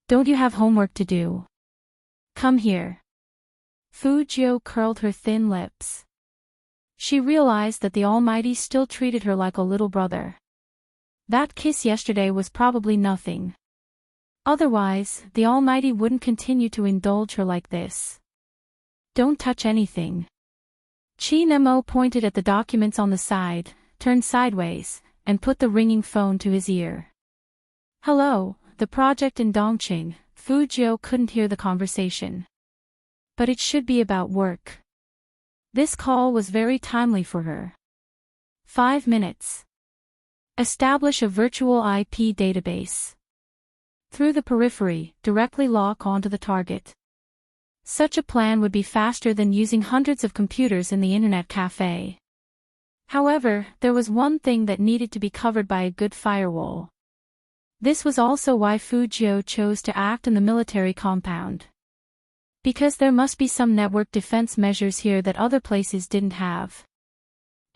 Don't you have homework to do? Come here. Fujio curled her thin lips. She realized that the Almighty still treated her like a little brother. That kiss yesterday was probably nothing. Otherwise, the Almighty wouldn't continue to indulge her like this. Don't touch anything. Chi Nemo pointed at the documents on the side, turned sideways, and put the ringing phone to his ear. Hello, the project in Dongqing. Fujio couldn't hear the conversation. But it should be about work. This call was very timely for her. 5 minutes. Establish a virtual IP database. Through the periphery, directly lock onto the target. Such a plan would be faster than using hundreds of computers in the internet cafe. However, there was one thing that needed to be covered by a good firewall. This was also why Fujio chose to act in the military compound. Because there must be some network defense measures here that other places didn't have.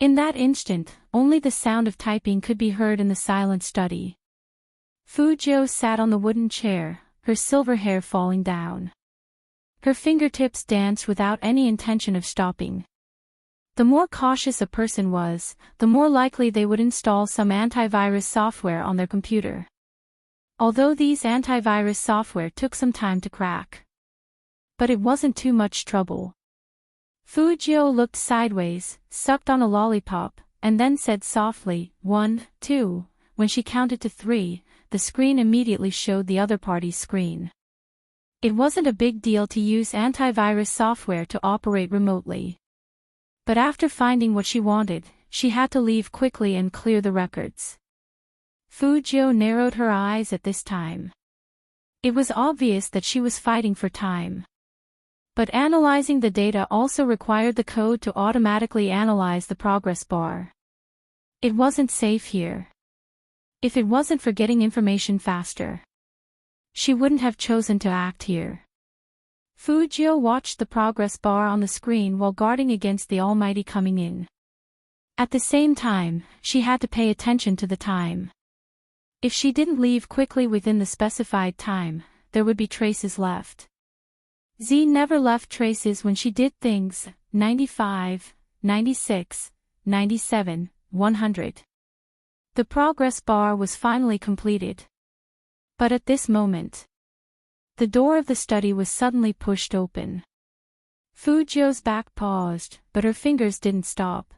In that instant, only the sound of typing could be heard in the silent study. Fujio sat on the wooden chair, her silver hair falling down. Her fingertips danced without any intention of stopping. The more cautious a person was, the more likely they would install some antivirus software on their computer. Although these antivirus software took some time to crack. But it wasn't too much trouble. Fujio looked sideways, sucked on a lollipop, and then said softly, 1, 2. When she counted to 3, the screen immediately showed the other party's screen. It wasn't a big deal to use antivirus software to operate remotely. But after finding what she wanted, she had to leave quickly and clear the records. Fujio narrowed her eyes at this time. It was obvious that she was fighting for time. But analyzing the data also required the code to automatically analyze the progress bar. It wasn't safe here. If it wasn't for getting information faster, she wouldn't have chosen to act here. Fujio watched the progress bar on the screen while guarding against the Almighty coming in. At the same time, she had to pay attention to the time. If she didn't leave quickly within the specified time, there would be traces left. Z never left traces when she did things. 95, 96, 97, 100. The progress bar was finally completed. But at this moment, the door of the study was suddenly pushed open. Fujio's back paused, but her fingers didn't stop.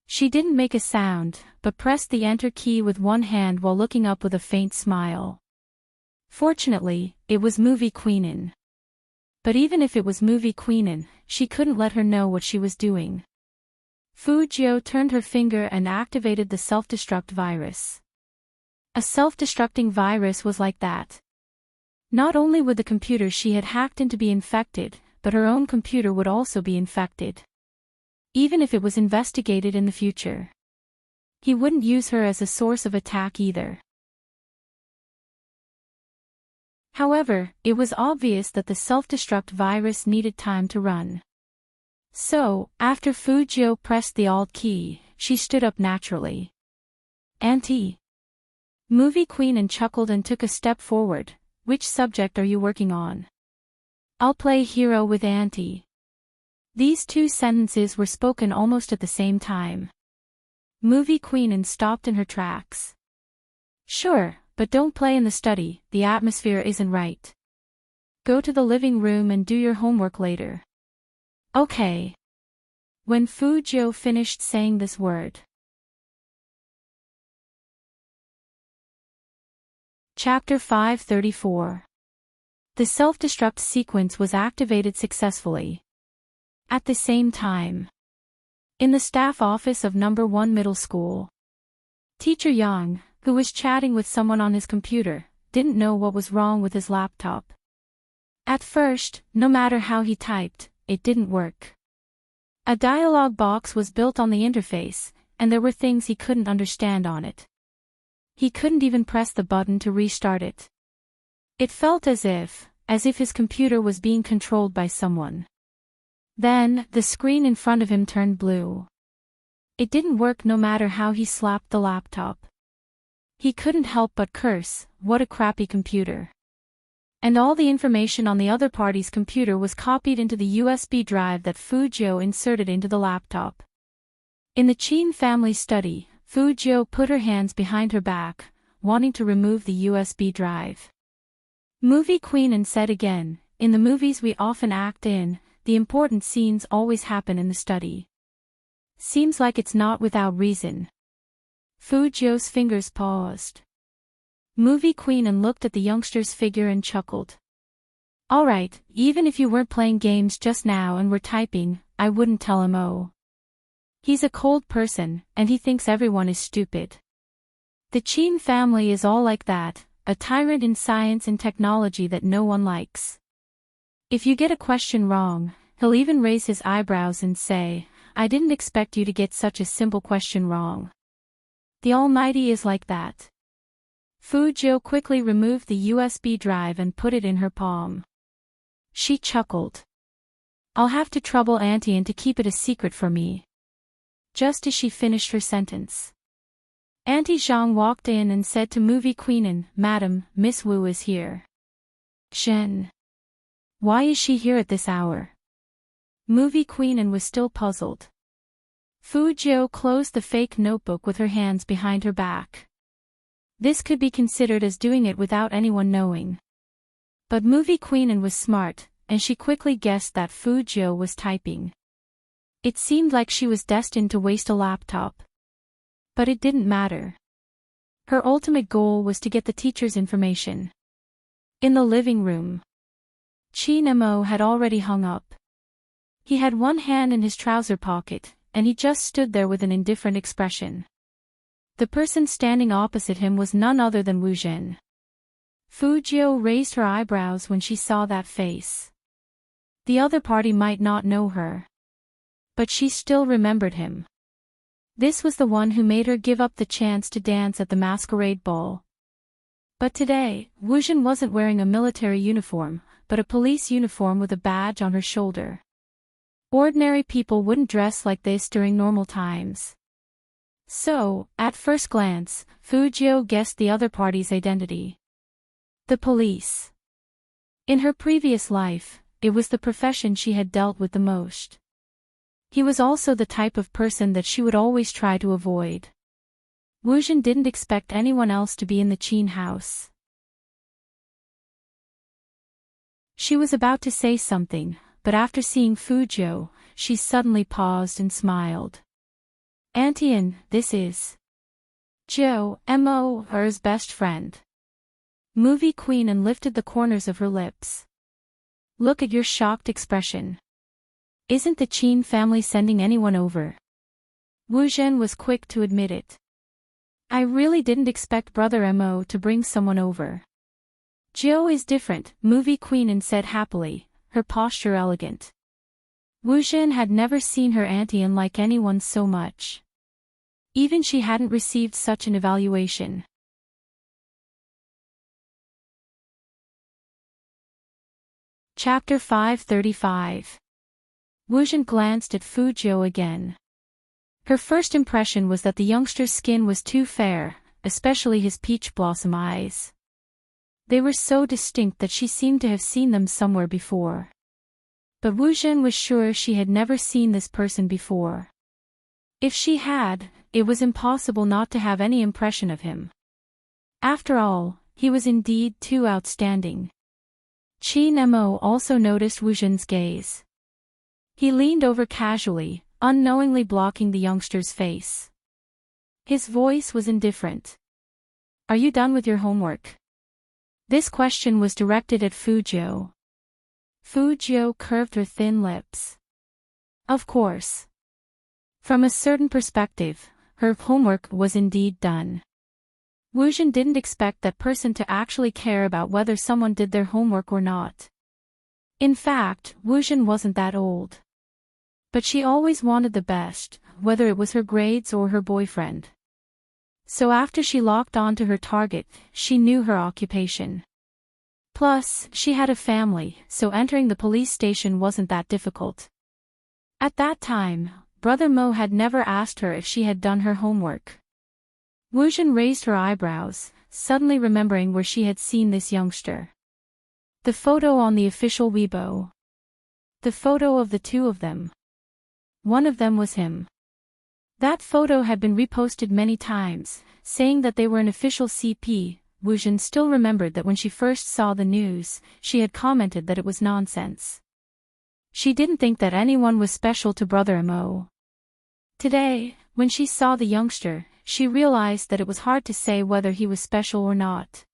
She didn't make a sound, but pressed the enter key with one hand while looking up with a faint smile. Fortunately, it was Movie Queenin. But even if it was Movie Queenin, she couldn't let her know what she was doing. Fujio turned her finger and activated the self-destruct virus. A self-destructing virus was like that. Not only would the computer she had hacked into be infected, but her own computer would also be infected. Even if it was investigated in the future. He wouldn't use her as a source of attack either. However, it was obvious that the self-destruct virus needed time to run. So, after Fujio pressed the Alt key, she stood up naturally. Auntie. Movie Queen chuckled and took a step forward. Which subject are you working on? I'll play hero with Auntie. These two sentences were spoken almost at the same time. Movie Queen stopped in her tracks. Sure, but don't play in the study, the atmosphere isn't right. Go to the living room and do your homework later. Okay. When Fujio finished saying this word. Chapter 534. The self-destruct sequence was activated successfully. At the same time. In the staff office of No. 1 Middle School. Teacher Yang, who was chatting with someone on his computer, didn't know what was wrong with his laptop. At first, no matter how he typed, it didn't work. A dialog box was built on the interface, and there were things he couldn't understand on it. He couldn't even press the button to restart it. It felt as if his computer was being controlled by someone. Then, the screen in front of him turned blue. It didn't work no matter how he slapped the laptop. He couldn't help but curse, what a crappy computer. And all the information on the other party's computer was copied into the USB drive that Fujio inserted into the laptop. In the Chin family study, Fujio put her hands behind her back, wanting to remove the USB drive. Movie queen and said again, in the movies we often act in, the important scenes always happen in the study. Seems like it's not without reason. Fujio's fingers paused. Movie queen and looked at the youngster's figure and chuckled. Alright, even if you weren't playing games just now and were typing, I wouldn't tell him. Oh. He's a cold person, and he thinks everyone is stupid. The Chin family is all like that, a tyrant in science and technology that no one likes. If you get a question wrong, he'll even raise his eyebrows and say, I didn't expect you to get such a simple question wrong. The Almighty is like that. Fujio quickly removed the USB drive and put it in her palm. She chuckled. I'll have to trouble Auntie and to keep it a secret for me. Just as she finished her sentence, Auntie Zhang walked in and said to Movie Queenan, Madam, Miss Wu is here. Shen. Why is she here at this hour? Movie Queenan was still puzzled. Fujio closed the fake notebook with her hands behind her back. This could be considered as doing it without anyone knowing. But Movie Queenan was smart, and she quickly guessed that Fujio was typing. It seemed like she was destined to waste a laptop. But it didn't matter. Her ultimate goal was to get the teacher's information. In the living room, Chin Mo had already hung up. He had one hand in his trouser pocket, and he just stood there with an indifferent expression. The person standing opposite him was none other than Wu Zhen. Fujio raised her eyebrows when she saw that face. The other party might not know her, but she still remembered him. This was the one who made her give up the chance to dance at the masquerade ball. But today, Wu Zhen wasn't wearing a military uniform, but a police uniform with a badge on her shoulder. Ordinary people wouldn't dress like this during normal times. So, at first glance, Fujio guessed the other party's identity. The police. In her previous life, it was the profession she had dealt with the most. He was also the type of person that she would always try to avoid. Wu Zhen didn't expect anyone else to be in the Chin house. She was about to say something, but after seeing Fujio, she suddenly paused and smiled. Auntie, this is Joe, Mo, her's best friend. Movie Queen and lifted the corners of her lips. Look at your shocked expression. Isn't the Chin family sending anyone over? Wu Zhen was quick to admit it. I really didn't expect Brother Mo to bring someone over. Joe is different, Movie Queen said happily, her posture elegant. Wu Zhen had never seen her auntie like anyone so much. Even she hadn't received such an evaluation. Chapter 535. Wu Zhen glanced at Fujio again. Her first impression was that the youngster's skin was too fair, especially his peach blossom eyes. They were so distinct that she seemed to have seen them somewhere before. But Wu Zhen was sure she had never seen this person before. If she had, it was impossible not to have any impression of him. After all, he was indeed too outstanding. Chin Mo also noticed Wu Zhen's gaze. He leaned over casually, unknowingly blocking the youngster's face. His voice was indifferent. Are you done with your homework? This question was directed at Fujio. Fujio curved her thin lips. Of course. From a certain perspective, her homework was indeed done. Wu Zhen didn't expect that person to actually care about whether someone did their homework or not. In fact, Wu Zhen wasn't that old. But she always wanted the best, whether it was her grades or her boyfriend. So after she locked on to her target, she knew her occupation. Plus, she had a family, so entering the police station wasn't that difficult. At that time, Brother Mo had never asked her if she had done her homework. Wu Zhen raised her eyebrows, suddenly remembering where she had seen this youngster. The photo on the official Weibo. The photo of the two of them. One of them was him. That photo had been reposted many times, saying that they were an official CP. Wujin still remembered that when she first saw the news, she had commented that it was nonsense. She didn't think that anyone was special to Brother Mo. Today, when she saw the youngster, she realized that it was hard to say whether he was special or not.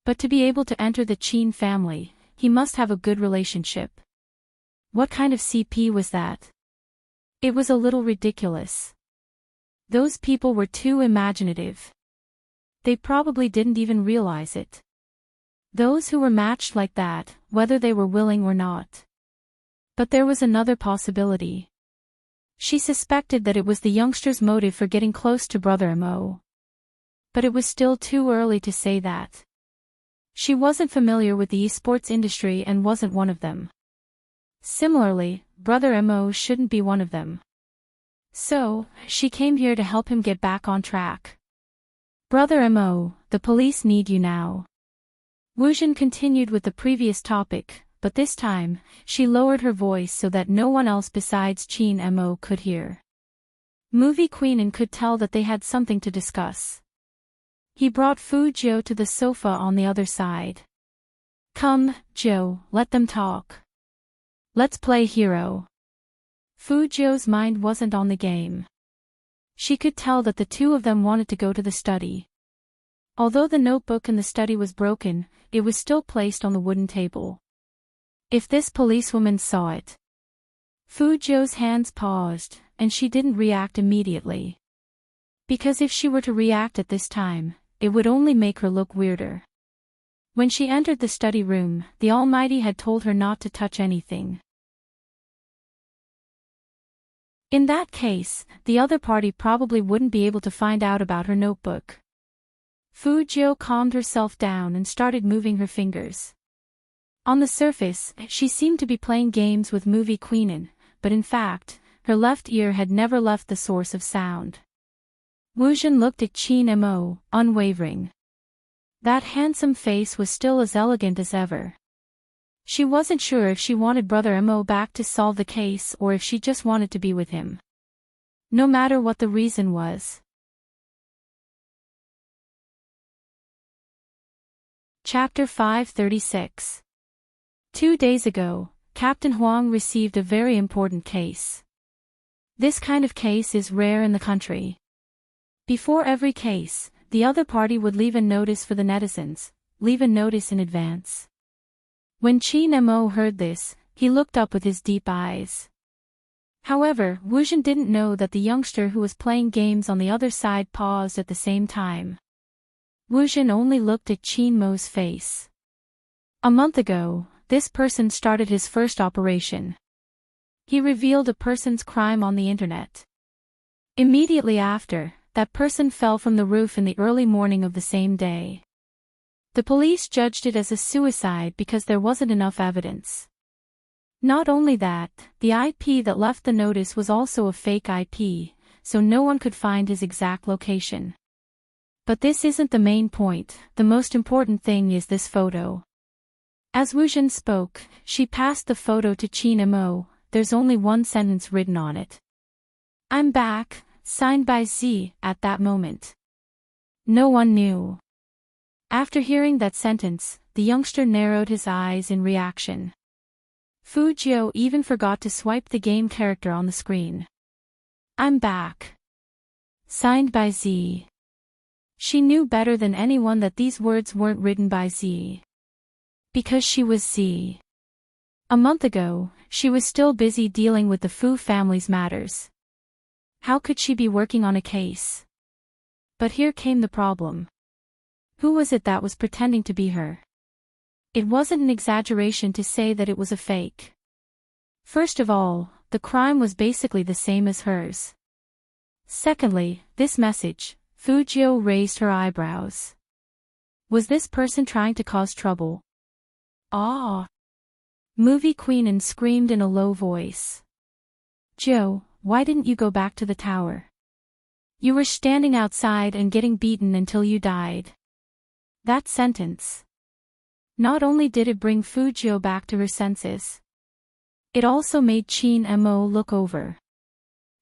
But to be able to enter the Qin family, he must have a good relationship. What kind of CP was that? It was a little ridiculous. Those people were too imaginative. They probably didn't even realize it. Those who were matched like that, whether they were willing or not. But there was another possibility. She suspected that it was the youngster's motive for getting close to Brother Mo. But it was still too early to say that. She wasn't familiar with the esports industry and wasn't one of them. Similarly, Brother Mo shouldn't be one of them. So, she came here to help him get back on track. Brother Mo, the police need you now. Wujin continued with the previous topic, but this time, she lowered her voice so that no one else besides Qin Mo could hear. Movie Queenan could tell that they had something to discuss. He brought Fu Jiu to the sofa on the other side. Come, Jiu, let them talk. Let's play hero. Fu Jiu's mind wasn't on the game. She could tell that the two of them wanted to go to the study. Although the notebook in the study was broken, it was still placed on the wooden table. If this policewoman saw it. Fu Jiu's hands paused, and she didn't react immediately. Because if she were to react at this time, it would only make her look weirder. When she entered the study room, the Almighty had told her not to touch anything. In that case, the other party probably wouldn't be able to find out about her notebook. Fu Jiu calmed herself down and started moving her fingers. On the surface, she seemed to be playing games with Movie Queenan, but in fact, her left ear had never left the source of sound. Wujin looked at Qin Mo, unwavering. That handsome face was still as elegant as ever. She wasn't sure if she wanted Brother Mo back to solve the case or if she just wanted to be with him. No matter what the reason was. Chapter 536. 2 days ago, Captain Huang received a very important case. This kind of case is rare in the country. Before every case, the other party would leave a notice for the netizens, leave a notice in advance. When Qin Mo heard this, he looked up with his deep eyes. However, Wujin didn't know that the youngster who was playing games on the other side paused at the same time. Wujin only looked at Qin Mo's face. A month ago, this person started his first operation. He revealed a person's crime on the internet. Immediately after, that person fell from the roof in the early morning of the same day. The police judged it as a suicide because there wasn't enough evidence. Not only that, the IP that left the notice was also a fake IP, so no one could find his exact location. But this isn't the main point, the most important thing is this photo. As Wujin spoke, she passed the photo to Qin Mo. There's only one sentence written on it. I'm back, signed by Z, at that moment. No one knew. After hearing that sentence, the youngster narrowed his eyes in reaction. Fu Jiu even forgot to swipe the game character on the screen. I'm back. Signed by Z. She knew better than anyone that these words weren't written by Z. Because she was Z. A month ago, she was still busy dealing with the Fu family's matters. How could she be working on a case? But here came the problem. Who was it that was pretending to be her? It wasn't an exaggeration to say that it was a fake. First of all, the crime was basically the same as hers. Secondly, this message, Fu Jiu raised her eyebrows. Was this person trying to cause trouble? Ah! Movie Queenan screamed in a low voice. Jiu, why didn't you go back to the tower? You were standing outside and getting beaten until you died. That sentence. Not only did it bring Fujio back to her senses, it also made Chin Mo look over.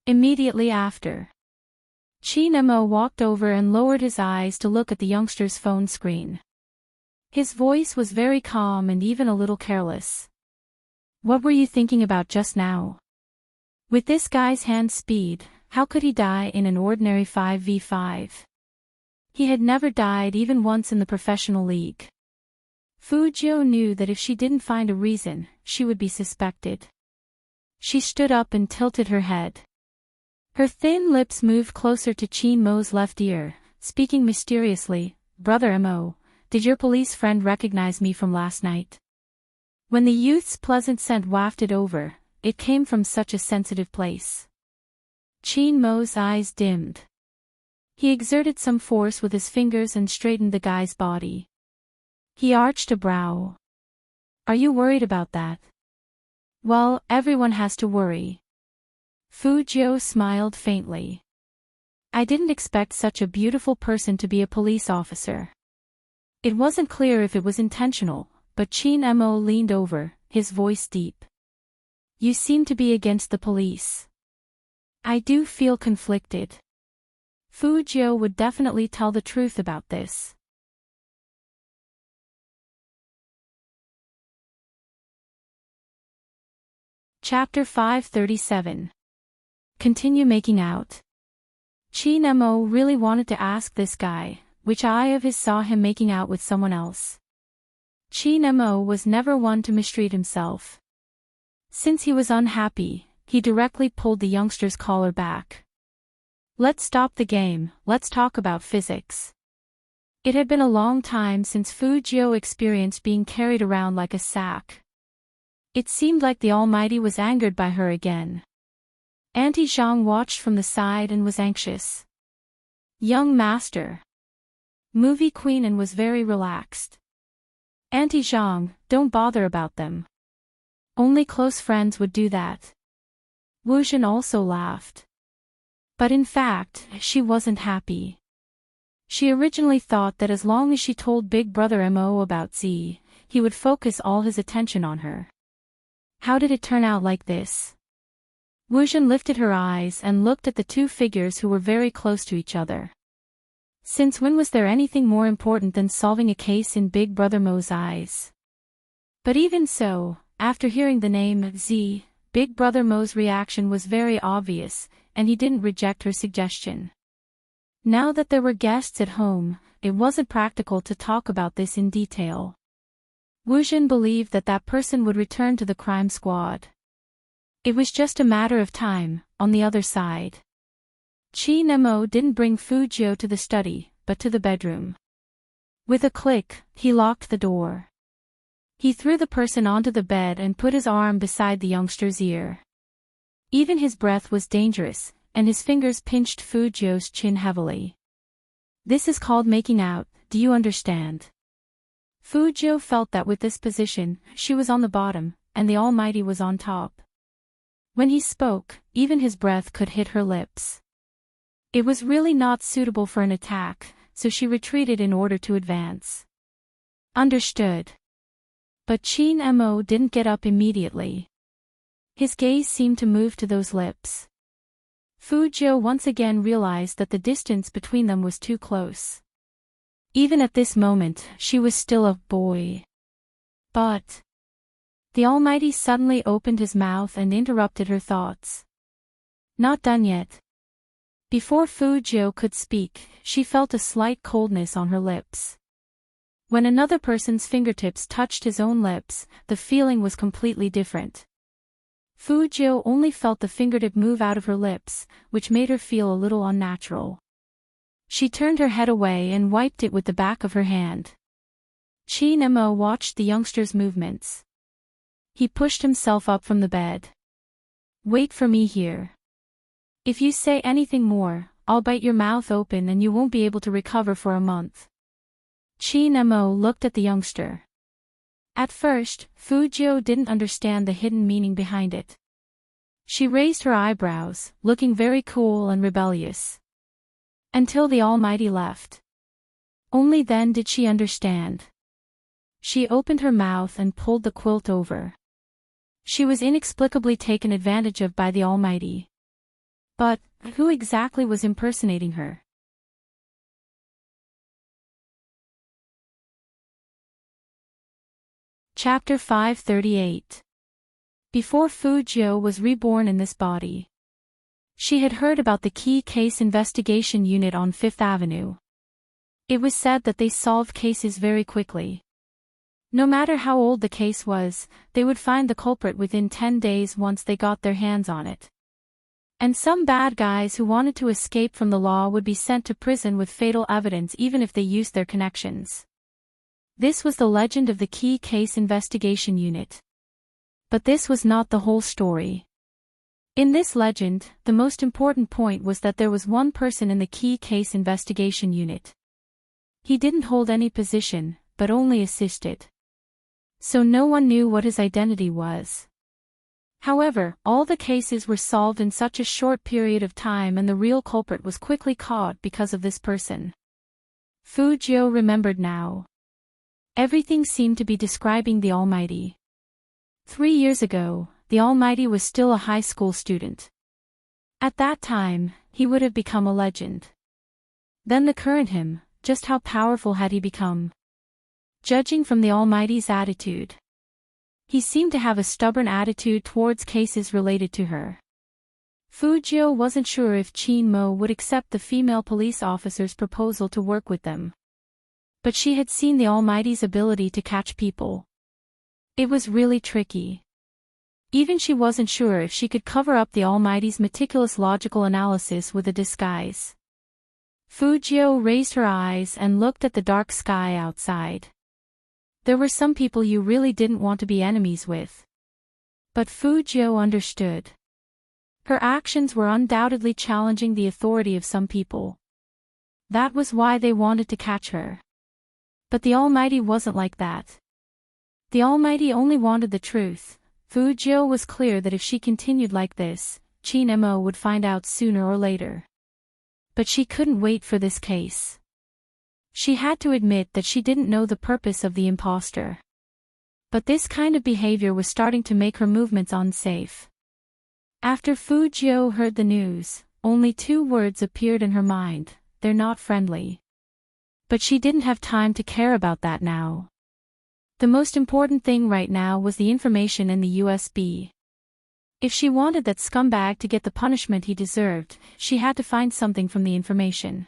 Immediately after, Chin Mo walked over and lowered his eyes to look at the youngster's phone screen. His voice was very calm and even a little careless. "What were you thinking about just now? With this guy's hand speed, how could he die in an ordinary 5v5? He had never died even once in the professional league." Fujio knew that if she didn't find a reason, she would be suspected. She stood up and tilted her head. Her thin lips moved closer to Chin Mo's left ear, speaking mysteriously. "Brother Mo, did your police friend recognize me from last night?" When the youth's pleasant scent wafted over, it came from such a sensitive place. Chin Mo's eyes dimmed. He exerted some force with his fingers and straightened the guy's body. He arched a brow. "Are you worried about that?" "Well, everyone has to worry." Fujio smiled faintly. "I didn't expect such a beautiful person to be a police officer." It wasn't clear if it was intentional, but Chin Mo leaned over, his voice deep. "You seem to be against the police." "I do feel conflicted." Fujio would definitely tell the truth about this. Chapter 537. Continue making out. Chin Mo really wanted to ask this guy, which eye of his saw him making out with someone else. Chin Mo was never one to mistreat himself. Since he was unhappy, he directly pulled the youngster's collar back. "Let's stop the game, let's talk about physics." It had been a long time since Fujio experienced being carried around like a sack. It seemed like the Almighty was angered by her again. Auntie Zhang watched from the side and was anxious. "Young master." Movie queen and was very relaxed. "Auntie Zhang, don't bother about them. Only close friends would do that." Wu Zhen also laughed. But in fact, she wasn't happy. She originally thought that as long as she told Big Brother Mo about Z, he would focus all his attention on her. How did it turn out like this? Wu Zhen lifted her eyes and looked at the two figures who were very close to each other. Since when was there anything more important than solving a case in Big Brother Mo's eyes? But even so, after hearing the name Z, Big Brother Mo's reaction was very obvious, and he didn't reject her suggestion. Now that there were guests at home, it wasn't practical to talk about this in detail. Wu Zhen believed that that person would return to the crime squad. It was just a matter of time. On the other side, Chin Mo didn't bring Fujio to the study, but to the bedroom. With a click, he locked the door. He threw the person onto the bed and put his arm beside the youngster's ear. Even his breath was dangerous, and his fingers pinched Fujio's chin heavily. "This is called making out, do you understand?" Fujio felt that with this position, she was on the bottom, and the Almighty was on top. When he spoke, even his breath could hit her lips. It was really not suitable for an attack, so she retreated in order to advance. "Understood." But Chin Mo didn't get up immediately. His gaze seemed to move to those lips. Fujio once again realized that the distance between them was too close. Even at this moment, she was still a boy. But the Almighty suddenly opened his mouth and interrupted her thoughts. "Not done yet." Before Fujio could speak, she felt a slight coldness on her lips. When another person's fingertips touched his own lips, the feeling was completely different. Fujio only felt the fingertip move out of her lips, which made her feel a little unnatural. She turned her head away and wiped it with the back of her hand. Chin Mo watched the youngster's movements. He pushed himself up from the bed. "Wait for me here. If you say anything more, I'll bite your mouth open and you won't be able to recover for a month." Chin Mo looked at the youngster. At first, Fujio didn't understand the hidden meaning behind it. She raised her eyebrows, looking very cool and rebellious. Until the Almighty left. Only then did she understand. She opened her mouth and pulled the quilt over. She was inexplicably taken advantage of by the Almighty. But who exactly was impersonating her? Chapter 538. Before Fu Jiu was reborn in this body. She had heard about the Key Case Investigation Unit on Fifth Avenue. It was said that they solved cases very quickly. No matter how old the case was, they would find the culprit within 10 days once they got their hands on it. And some bad guys who wanted to escape from the law would be sent to prison with fatal evidence even if they used their connections. This was the legend of the Key Case Investigation Unit. But this was not the whole story. In this legend, the most important point was that there was one person in the Key Case Investigation Unit. He didn't hold any position, but only assisted. So no one knew what his identity was. However, all the cases were solved in such a short period of time and the real culprit was quickly caught because of this person. Fu Jiu remembered now. Everything seemed to be describing the Almighty. 3 years ago, the Almighty was still a high school student. At that time, he would have become a legend. Then the current him, just how powerful had he become? Judging from the Almighty's attitude. He seemed to have a stubborn attitude towards cases related to her. Fu Jiu wasn't sure if Qin Mo would accept the female police officer's proposal to work with them. But she had seen the Almighty's ability to catch people. It was really tricky. Even she wasn't sure if she could cover up the Almighty's meticulous logical analysis with a disguise. Fu Jiu raised her eyes and looked at the dark sky outside. There were some people you really didn't want to be enemies with. But Fu Jiu understood. Her actions were undoubtedly challenging the authority of some people. That was why they wanted to catch her. But the Almighty wasn't like that. The Almighty only wanted the truth. Fu Jiu was clear that if she continued like this, Qin Mo would find out sooner or later. But she couldn't wait for this case. She had to admit that she didn't know the purpose of the imposter. But this kind of behavior was starting to make her movements unsafe. After Fu Jiu heard the news, only 2 words appeared in her mind: they're not friendly. But she didn't have time to care about that now. The most important thing right now was the information in the USB. If she wanted that scumbag to get the punishment he deserved, she had to find something from the information.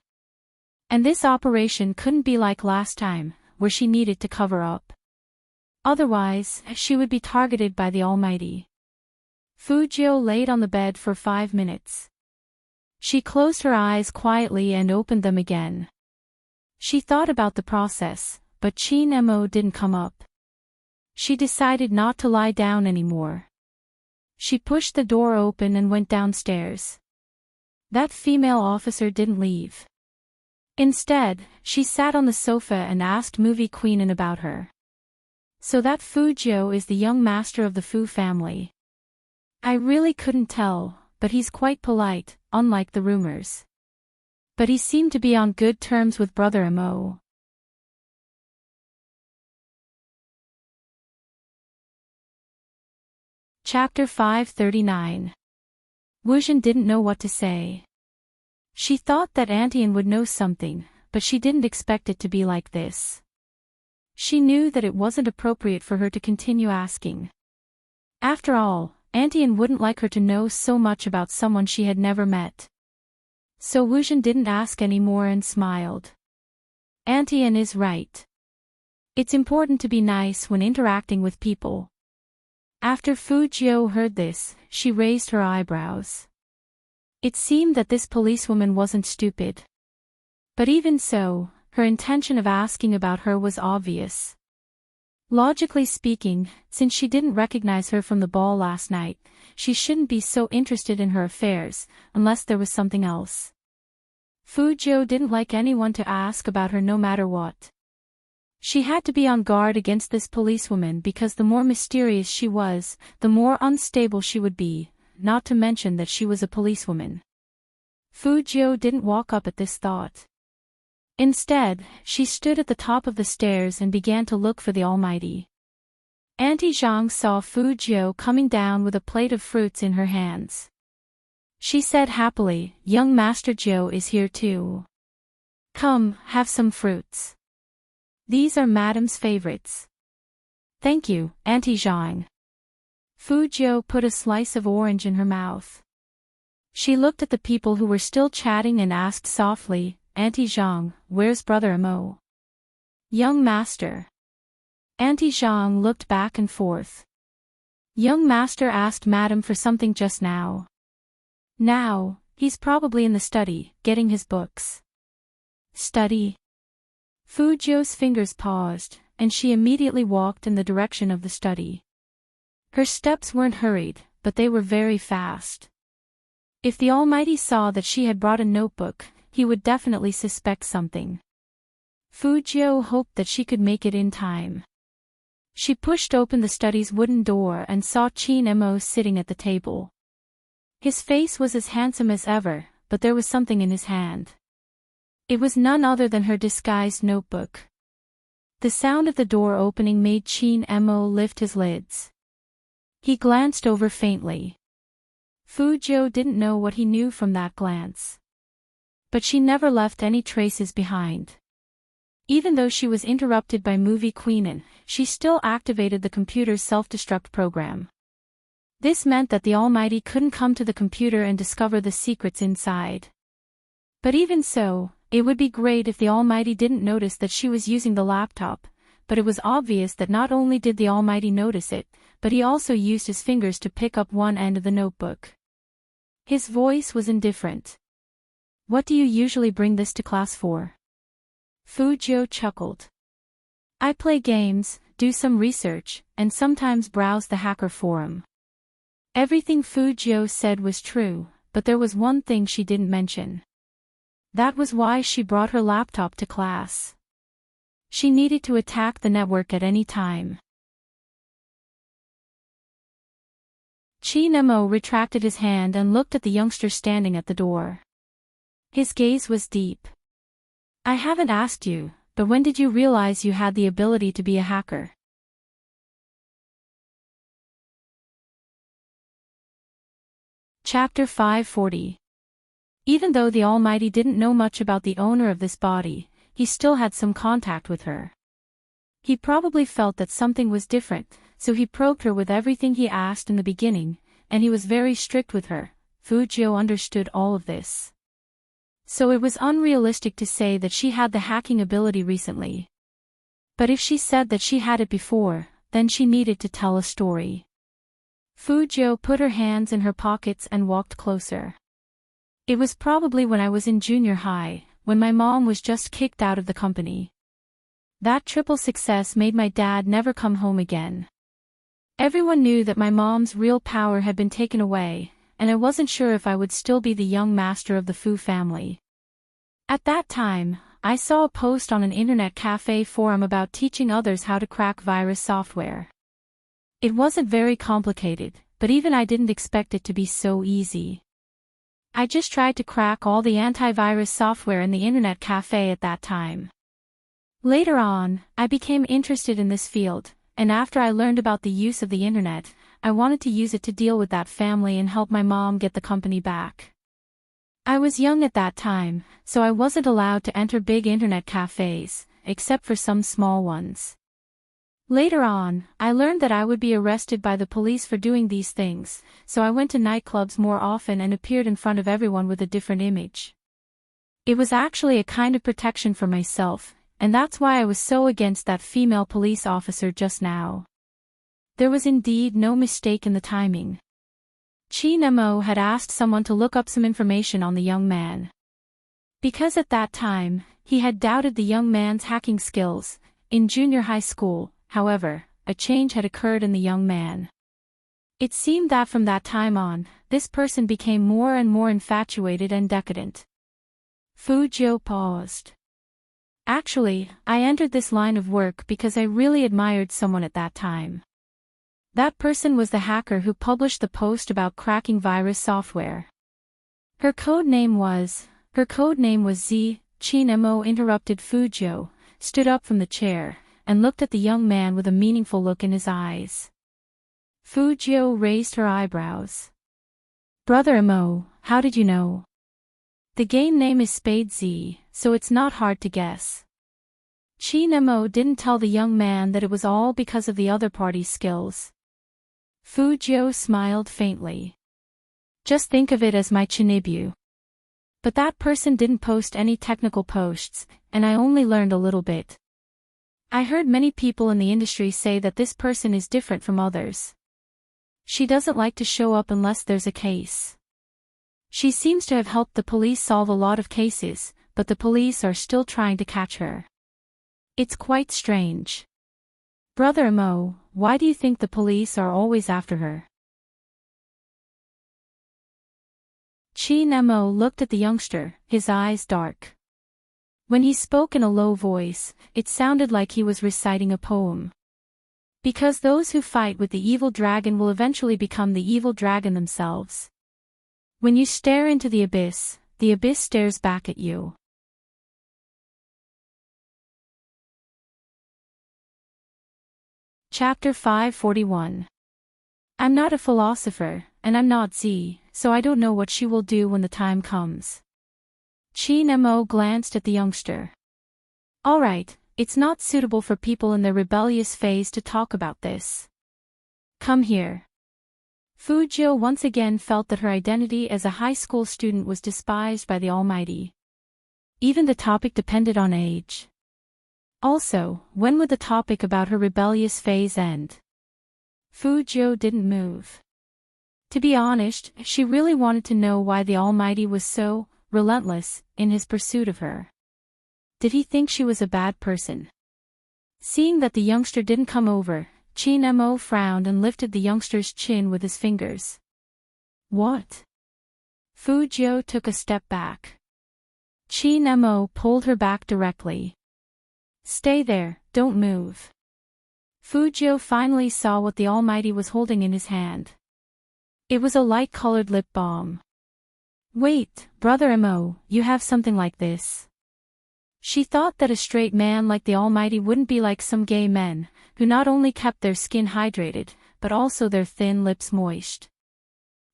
And this operation couldn't be like last time, where she needed to cover up. Otherwise, she would be targeted by the Almighty. Fu Jiu laid on the bed for 5 minutes. She closed her eyes quietly and opened them again. She thought about the process, but Qin Mo didn't come up. She decided not to lie down anymore. She pushed the door open and went downstairs. That female officer didn't leave. Instead, she sat on the sofa and asked movie Queenan about her. So that Fu Jiu is the young master of the Fu family. I really couldn't tell, but he's quite polite, unlike the rumors. But he seemed to be on good terms with Brother Mo. Chapter 539. Wuzhen didn't know what to say. She thought that Antian would know something, but she didn't expect it to be like this. She knew that it wasn't appropriate for her to continue asking. After all, Antian wouldn't like her to know so much about someone she had never met. So Wuzhen didn't ask anymore and smiled. Antian is right. It's important to be nice when interacting with people. After Fu Jiu heard this, she raised her eyebrows. It seemed that this policewoman wasn't stupid. But even so, her intention of asking about her was obvious. Logically speaking, since she didn't recognize her from the ball last night, she shouldn't be so interested in her affairs, unless there was something else. Fu Jiu didn't like anyone to ask about her no matter what. She had to be on guard against this policewoman because the more mysterious she was, the more unstable she would be, not to mention that she was a policewoman. Fu Jiu didn't walk up at this thought. Instead, she stood at the top of the stairs and began to look for the Almighty. Auntie Zhang saw Fu Jiu coming down with a plate of fruits in her hands. She said happily, "Young Master Jiu is here too. Come, have some fruits. These are Madam's favorites." "Thank you, Auntie Zhang." Fu Jiu put a slice of orange in her mouth. She looked at the people who were still chatting and asked softly, "Auntie Zhang, where's Brother Amo?" "Young Master." Auntie Zhang looked back and forth. "Young Master asked Madam for something just now. Now, he's probably in the study, getting his books." "Study?" Fu Jiu's fingers paused, and she immediately walked in the direction of the study. Her steps weren't hurried, but they were very fast. If the Almighty saw that she had brought a notebook, he would definitely suspect something. Fu Jiu hoped that she could make it in time. She pushed open the study's wooden door and saw Qin Mo sitting at the table. His face was as handsome as ever, but there was something in his hand. It was none other than her disguised notebook. The sound of the door opening made Qin Mo lift his lids. He glanced over faintly. Fu Jiu didn't know what he knew from that glance. But she never left any traces behind. Even though she was interrupted by movie queenin, she still activated the computer's self-destruct program. This meant that the Almighty couldn't come to the computer and discover the secrets inside. But even so, it would be great if the Almighty didn't notice that she was using the laptop, but it was obvious that not only did the Almighty notice it, but he also used his fingers to pick up one end of the notebook. His voice was indifferent. "What do you usually bring this to class for?" Fu Jiu chuckled. "I play games, do some research, and sometimes browse the hacker forum." Everything Fu Jiu said was true, but there was one thing she didn't mention. That was why she brought her laptop to class. She needed to attack the network at any time. Qin Mo retracted his hand and looked at the youngster standing at the door. His gaze was deep. "I haven't asked you, but when did you realize you had the ability to be a hacker?" Chapter 540. Even though the Almighty didn't know much about the owner of this body, he still had some contact with her. He probably felt that something was different, so he probed her with everything he asked in the beginning, and he was very strict with her. Fu Jiu understood all of this. So it was unrealistic to say that she had the hacking ability recently. But if she said that she had it before, then she needed to tell a story. Fu Jiu put her hands in her pockets and walked closer. "It was probably when I was in junior high, when my mom was just kicked out of the company. That triple success made my dad never come home again. Everyone knew that my mom's real power had been taken away, and I wasn't sure if I would still be the young master of the Fu family. At that time, I saw a post on an internet cafe forum about teaching others how to crack virus software. It wasn't very complicated, but even I didn't expect it to be so easy. I just tried to crack all the antivirus software in the internet cafe at that time. Later on, I became interested in this field, and after I learned about the use of the internet, I wanted to use it to deal with that family and help my mom get the company back. I was young at that time, so I wasn't allowed to enter big internet cafes, except for some small ones. Later on, I learned that I would be arrested by the police for doing these things, so I went to nightclubs more often and appeared in front of everyone with a different image. It was actually a kind of protection for myself, and that's why I was so against that female police officer just now. There was indeed no mistake in the timing. Qin Mo had asked someone to look up some information on the young man. Because at that time, he had doubted the young man's hacking skills. In junior high school, however, a change had occurred in the young man. It seemed that from that time on, this person became more and more infatuated and decadent. Fu Jiu paused. "Actually, I entered this line of work because I really admired someone at that time. That person was the hacker who published the post about cracking virus software. Her code name was Z. Chin Mo interrupted Fujio, stood up from the chair, and looked at the young man with a meaningful look in his eyes. Fujio raised her eyebrows. Brother Mo, how did you know? The game name is Spade Z, so it's not hard to guess. Chin Mo didn't tell the young man that it was all because of the other party's skills. Fujio smiled faintly. Just think of it as my Chinibu. But that person didn't post any technical posts, and I only learned a little bit. I heard many people in the industry say that this person is different from others. She doesn't like to show up unless there's a case. She seems to have helped the police solve a lot of cases, but the police are still trying to catch her. It's quite strange. Brother Mo, why do you think the police are always after her? Chin Mo looked at the youngster, his eyes dark. When he spoke in a low voice, it sounded like he was reciting a poem. Because those who fight with the evil dragon will eventually become the evil dragon themselves. When you stare into the abyss stares back at you. Chapter 541. I'm not a philosopher, and I'm not Z, so I don't know what she will do when the time comes. Chin Mo glanced at the youngster. Alright, it's not suitable for people in their rebellious phase to talk about this. Come here. Fujio once again felt that her identity as a high school student was despised by the Almighty. Even the topic depended on age. Also, when would the topic about her rebellious phase end? Fujio didn't move. To be honest, she really wanted to know why the Almighty was so relentless in his pursuit of her. Did he think she was a bad person? Seeing that the youngster didn't come over, Chin Mo frowned and lifted the youngster's chin with his fingers. What? Fujio took a step back. Chin Mo pulled her back directly. Stay there, don't move. Fujio finally saw what the Almighty was holding in his hand. It was a light-colored lip balm. Wait, Brother Mo, you have something like this? She thought that a straight man like the Almighty wouldn't be like some gay men, who not only kept their skin hydrated, but also their thin lips moist.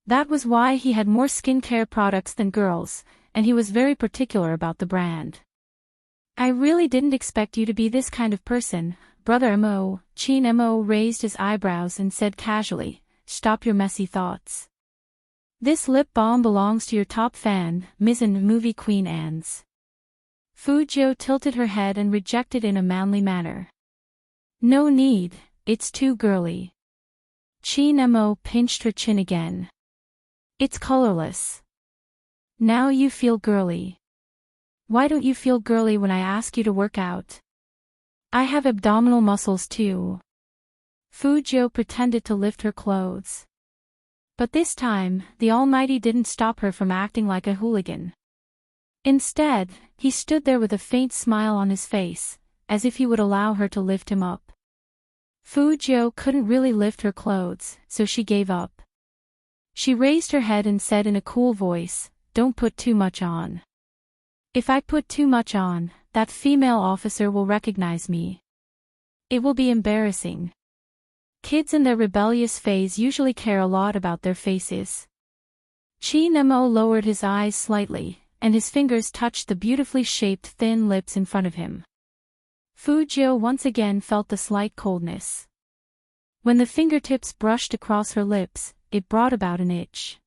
That was why he had more skincare products than girls, and he was very particular about the brand. I really didn't expect you to be this kind of person, Brother Mo. Chin Mo raised his eyebrows and said casually, stop your messy thoughts. This lip balm belongs to your top fan, Mizzen movie Queen Anne's. Fujio tilted her head and rejected in a manly manner. No need, it's too girly. Chin Mo pinched her chin again. It's colorless. Now you feel girly. Why don't you feel girly when I ask you to work out? I have abdominal muscles too. Fujio pretended to lift her clothes. But this time, the Almighty didn't stop her from acting like a hooligan. Instead, he stood there with a faint smile on his face, as if he would allow her to lift him up. Fujio couldn't really lift her clothes, so she gave up. She raised her head and said in a cool voice, don't put too much on. If I put too much on, that female officer will recognize me. It will be embarrassing. Kids in their rebellious phase usually care a lot about their faces. Chin Mo lowered his eyes slightly, and his fingers touched the beautifully shaped thin lips in front of him. Fujio once again felt the slight coldness. When the fingertips brushed across her lips, it brought about an itch.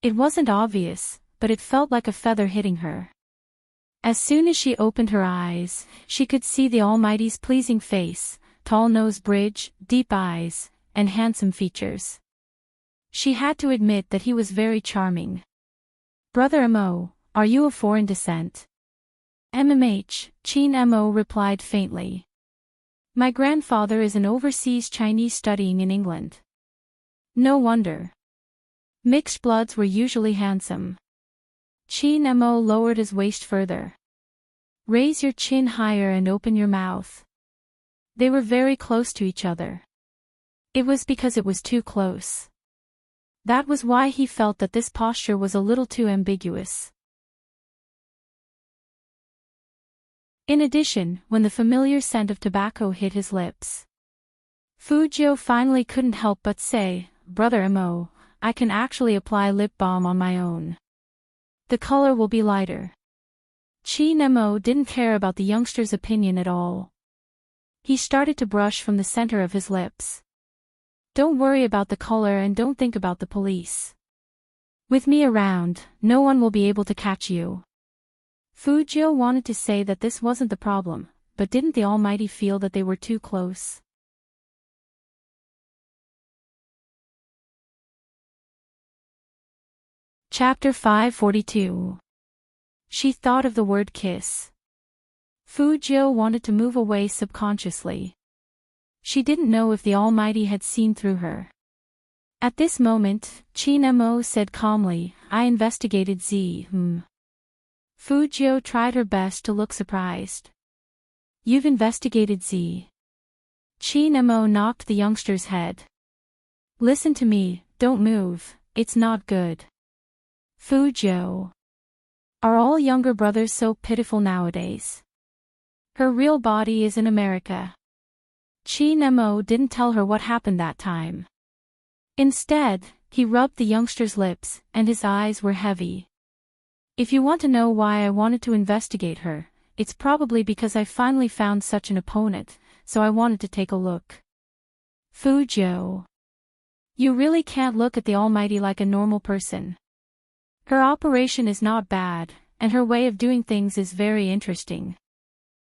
It wasn't obvious, but it felt like a feather hitting her. As soon as she opened her eyes, she could see the Almighty's pleasing face, tall nose bridge, deep eyes, and handsome features. She had to admit that he was very charming. Brother Mo, are you of foreign descent? MMH, Chin Mo replied faintly. My grandfather is an overseas Chinese studying in England. No wonder. Mixed bloods were usually handsome. Chin Mo lowered his waist further. Raise your chin higher and open your mouth. They were very close to each other. It was because it was too close. That was why he felt that this posture was a little too ambiguous. In addition, when the familiar scent of tobacco hit his lips, Fujio finally couldn't help but say, "Brother Mo, I can actually apply lip balm on my own. The color will be lighter." Chi Nemo didn't care about the youngster's opinion at all. He started to brush from the center of his lips. "Don't worry about the color and don't think about the police. With me around, no one will be able to catch you." Fujio wanted to say that this wasn't the problem, but didn't the Almighty feel that they were too close? Chapter 542. She thought of the word kiss. Fujio wanted to move away subconsciously. She didn't know if the Almighty had seen through her. At this moment, Chinemo said calmly, "I investigated Z. Fujio tried her best to look surprised. "You've investigated Z?" Chinemo knocked the youngster's head. "Listen to me, don't move, it's not good." Fujio. Are all younger brothers so pitiful nowadays? Her real body is in America. Chinemo didn't tell her what happened that time. Instead, he rubbed the youngster's lips, and his eyes were heavy. "If you want to know why I wanted to investigate her, it's probably because I finally found such an opponent, so I wanted to take a look." Fujio. You really can't look at the Almighty like a normal person. Her operation is not bad, and her way of doing things is very interesting.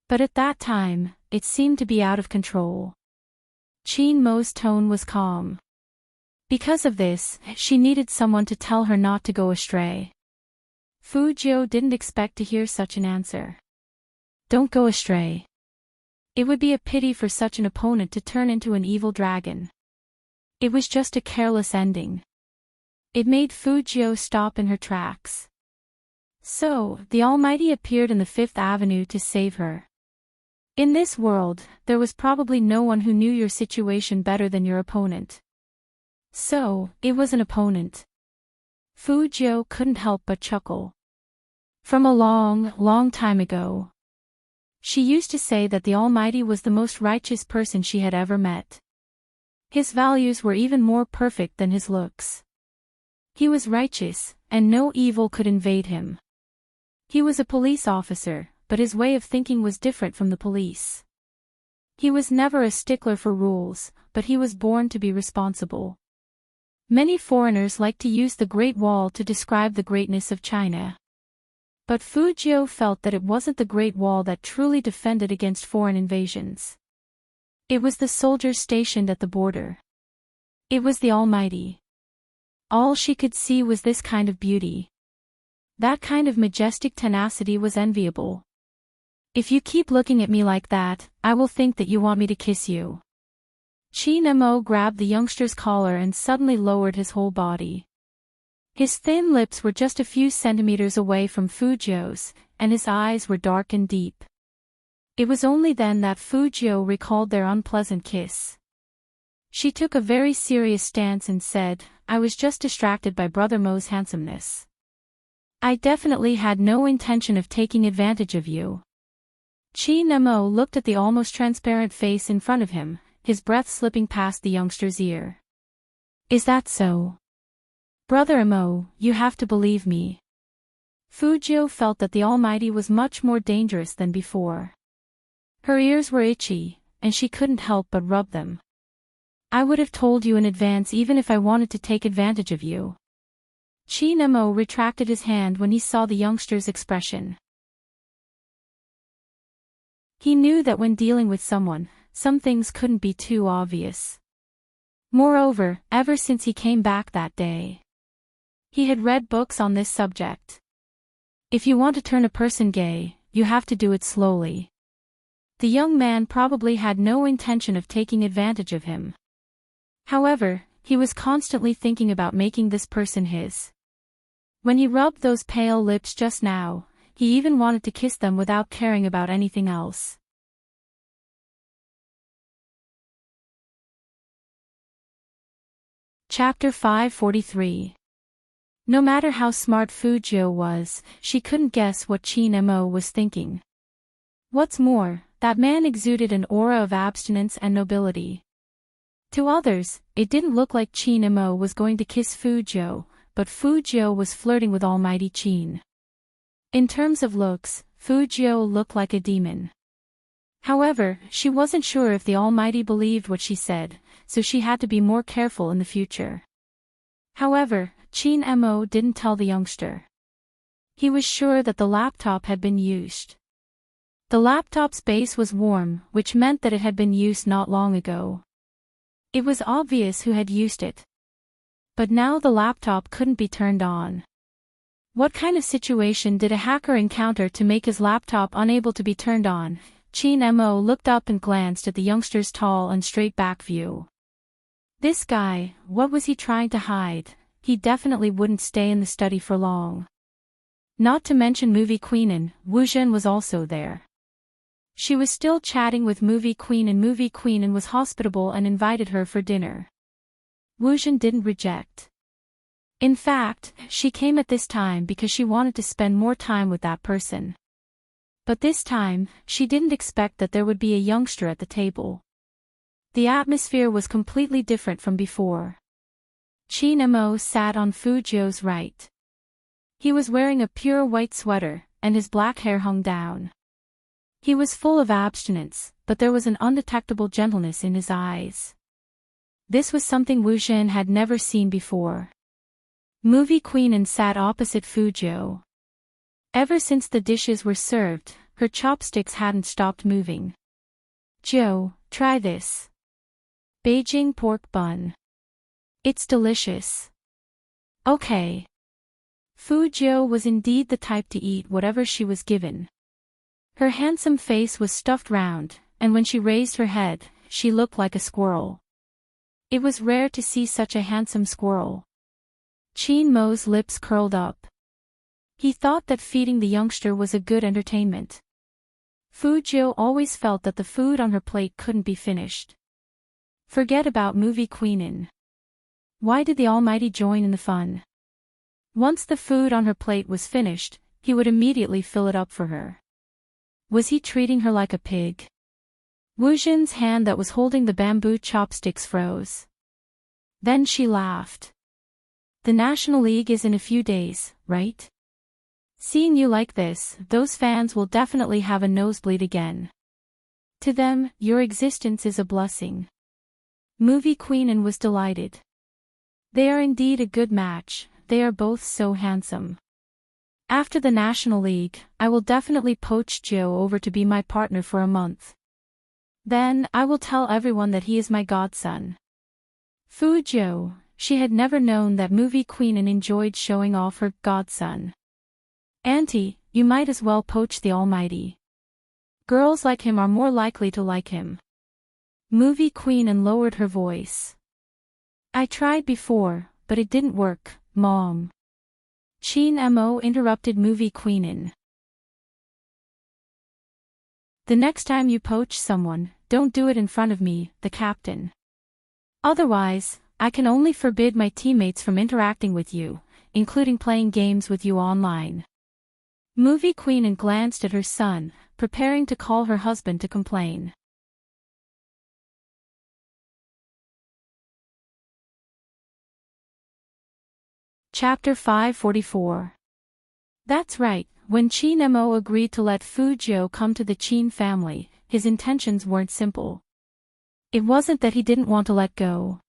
But at that time, it seemed to be out of control. Chinmo's tone was calm. Because of this, she needed someone to tell her not to go astray. Fujio didn't expect to hear such an answer. Don't go astray. It would be a pity for such an opponent to turn into an evil dragon. It was just a careless ending. It made Fujio stop in her tracks. So, the Almighty appeared in the Fifth Avenue to save her. In this world, there was probably no one who knew your situation better than your opponent. So, it was an opponent. Fujio couldn't help but chuckle. From a long, long time ago. She used to say that the Almighty was the most righteous person she had ever met. His values were even more perfect than his looks. He was righteous, and no evil could invade him. He was a police officer, but his way of thinking was different from the police. He was never a stickler for rules, but he was born to be responsible. Many foreigners like to use the Great Wall to describe the greatness of China. But Fujio felt that it wasn't the Great Wall that truly defended against foreign invasions. It was the soldiers stationed at the border. It was the Almighty. All she could see was this kind of beauty. That kind of majestic tenacity was enviable. "If you keep looking at me like that, I will think that you want me to kiss you." Chinemo grabbed the youngster's collar and suddenly lowered his whole body. His thin lips were just a few centimeters away from Fujio's, and his eyes were dark and deep. It was only then that Fujio recalled their unpleasant kiss. She took a very serious stance and said, "I was just distracted by Brother Mo's handsomeness. I definitely had no intention of taking advantage of you." Chinemo looked at the almost transparent face in front of him, his breath slipping past the youngster's ear. "Is that so? Brother Mo, you have to believe me." Fujio felt that the Almighty was much more dangerous than before. Her ears were itchy, and she couldn't help but rub them. "I would have told you in advance even if I wanted to take advantage of you." Chinemo retracted his hand when he saw the youngster's expression. He knew that when dealing with someone, some things couldn't be too obvious. Moreover, ever since he came back that day, he had read books on this subject. If you want to turn a person gay, you have to do it slowly. The young man probably had no intention of taking advantage of him. However, he was constantly thinking about making this person his. When he rubbed those pale lips just now, he even wanted to kiss them without caring about anything else. Chapter 543. No matter how smart Fujio was, she couldn't guess what Chinemo was thinking. What's more, that man exuded an aura of abstinence and nobility. To others, it didn't look like Qin Mo was going to kiss Fu Jiu, but Fu Jiu was flirting with almighty Qin. In terms of looks, Fu Jiu looked like a demon. However, she wasn't sure if the Almighty believed what she said, so she had to be more careful in the future. However, Qin Mo didn't tell the youngster. He was sure that the laptop had been used. The laptop's base was warm, which meant that it had been used not long ago. It was obvious who had used it. But now the laptop couldn't be turned on. What kind of situation did a hacker encounter to make his laptop unable to be turned on? Qin Mo looked up and glanced at the youngster's tall and straight back view. This guy, what was he trying to hide? He definitely wouldn't stay in the study for long. Not to mention Movie Queenin, Wu Zhen was also there. She was still chatting with Movie Queenin. Movie Queenin was hospitable and invited her for dinner. Wu Zhen didn't reject. In fact, she came at this time because she wanted to spend more time with that person. But this time, she didn't expect that there would be a youngster at the table. The atmosphere was completely different from before. Qin Mo sat on Fu Jiu's right. He was wearing a pure white sweater, and his black hair hung down. He was full of abstinence, but there was an undetectable gentleness in his eyes. This was something Wu Zhen had never seen before. Movie Queenin sat opposite Fu Jiu. Ever since the dishes were served, her chopsticks hadn't stopped moving. Jiu, try this. Beijing pork bun. It's delicious. Okay. Fu Jiu was indeed the type to eat whatever she was given. Her handsome face was stuffed round, and when she raised her head, she looked like a squirrel. It was rare to see such a handsome squirrel. Qin Mo's lips curled up. He thought that feeding the youngster was a good entertainment. Fu Jiu always felt that the food on her plate couldn't be finished. Forget about Movie Queenin. Why did the Almighty join in the fun? Once the food on her plate was finished, he would immediately fill it up for her. Was he treating her like a pig? Wu Zhen's hand that was holding the bamboo chopsticks froze. Then she laughed. The National League is in a few days, right? Seeing you like this, those fans will definitely have a nosebleed again. To them, your existence is a blessing. Movie Queenin was delighted. They are indeed a good match, they are both so handsome. After the National League, I will definitely poach Jiu over to be my partner for a month. Then, I will tell everyone that he is my godson. Fu Jiu, she had never known that Movie Queenin enjoyed showing off her godson. Auntie, you might as well poach the Almighty. Girls like him are more likely to like him. Movie Queenin lowered her voice. I tried before, but it didn't work, Mom. Qin Mo interrupted Movie Queenin. The next time you poach someone, don't do it in front of me, the captain. Otherwise, I can only forbid my teammates from interacting with you, including playing games with you online. Movie Queenin glanced at her son, preparing to call her husband to complain. Chapter 544. That's right, when Qin Mo agreed to let Fu Jiu come to the Qin family, his intentions weren't simple. It wasn't that he didn't want to let go.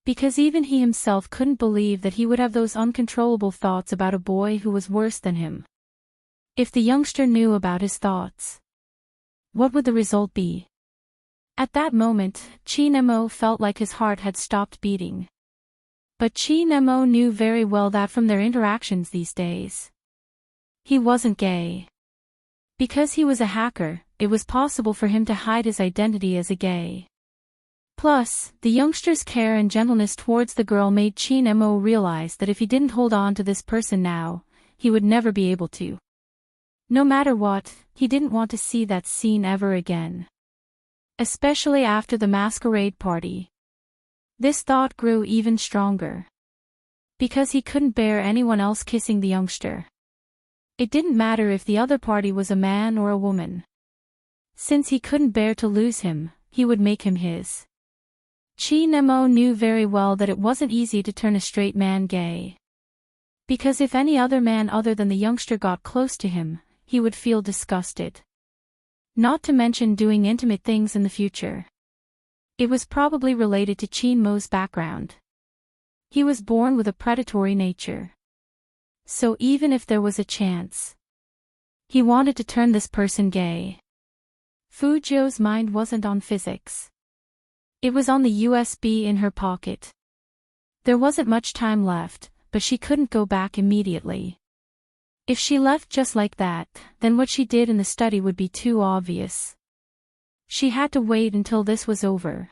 Because even he himself couldn't believe that he would have those uncontrollable thoughts about a boy who was worse than him. If the youngster knew about his thoughts, what would the result be? At that moment, Qin Mo felt like his heart had stopped beating. But Qin Mo knew very well that from their interactions these days, he wasn't gay. Because he was a hacker, it was possible for him to hide his identity as a gay. Plus, the youngster's care and gentleness towards the girl made Qin Mo realize that if he didn't hold on to this person now, he would never be able to. No matter what, he didn't want to see that scene ever again. Especially after the masquerade party. This thought grew even stronger. Because he couldn't bear anyone else kissing the youngster. It didn't matter if the other party was a man or a woman. Since he couldn't bear to lose him, he would make him his. Chi Nemo knew very well that it wasn't easy to turn a straight man gay. Because if any other man other than the youngster got close to him, he would feel disgusted. Not to mention doing intimate things in the future. It was probably related to Chi Mo's background. He was born with a predatory nature. So even if there was a chance, he wanted to turn this person gay. Fu Zhou's mind wasn't on physics. It was on the USB in her pocket. There wasn't much time left, but she couldn't go back immediately. If she left just like that, then what she did in the study would be too obvious. She had to wait until this was over.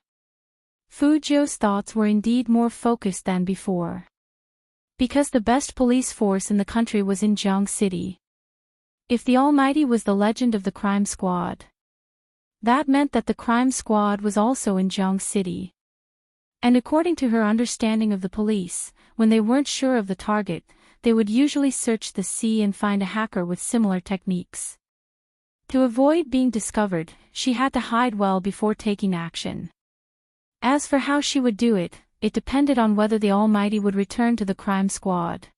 Fu Zhou's thoughts were indeed more focused than before. Because the best police force in the country was in Jiang City. If the Almighty was the legend of the crime squad, that meant that the crime squad was also in Jiang City. And according to her understanding of the police, when they weren't sure of the target, they would usually search the sea and find a hacker with similar techniques. To avoid being discovered, she had to hide well before taking action. As for how she would do it, it depended on whether the Almighty would return to the crime squad.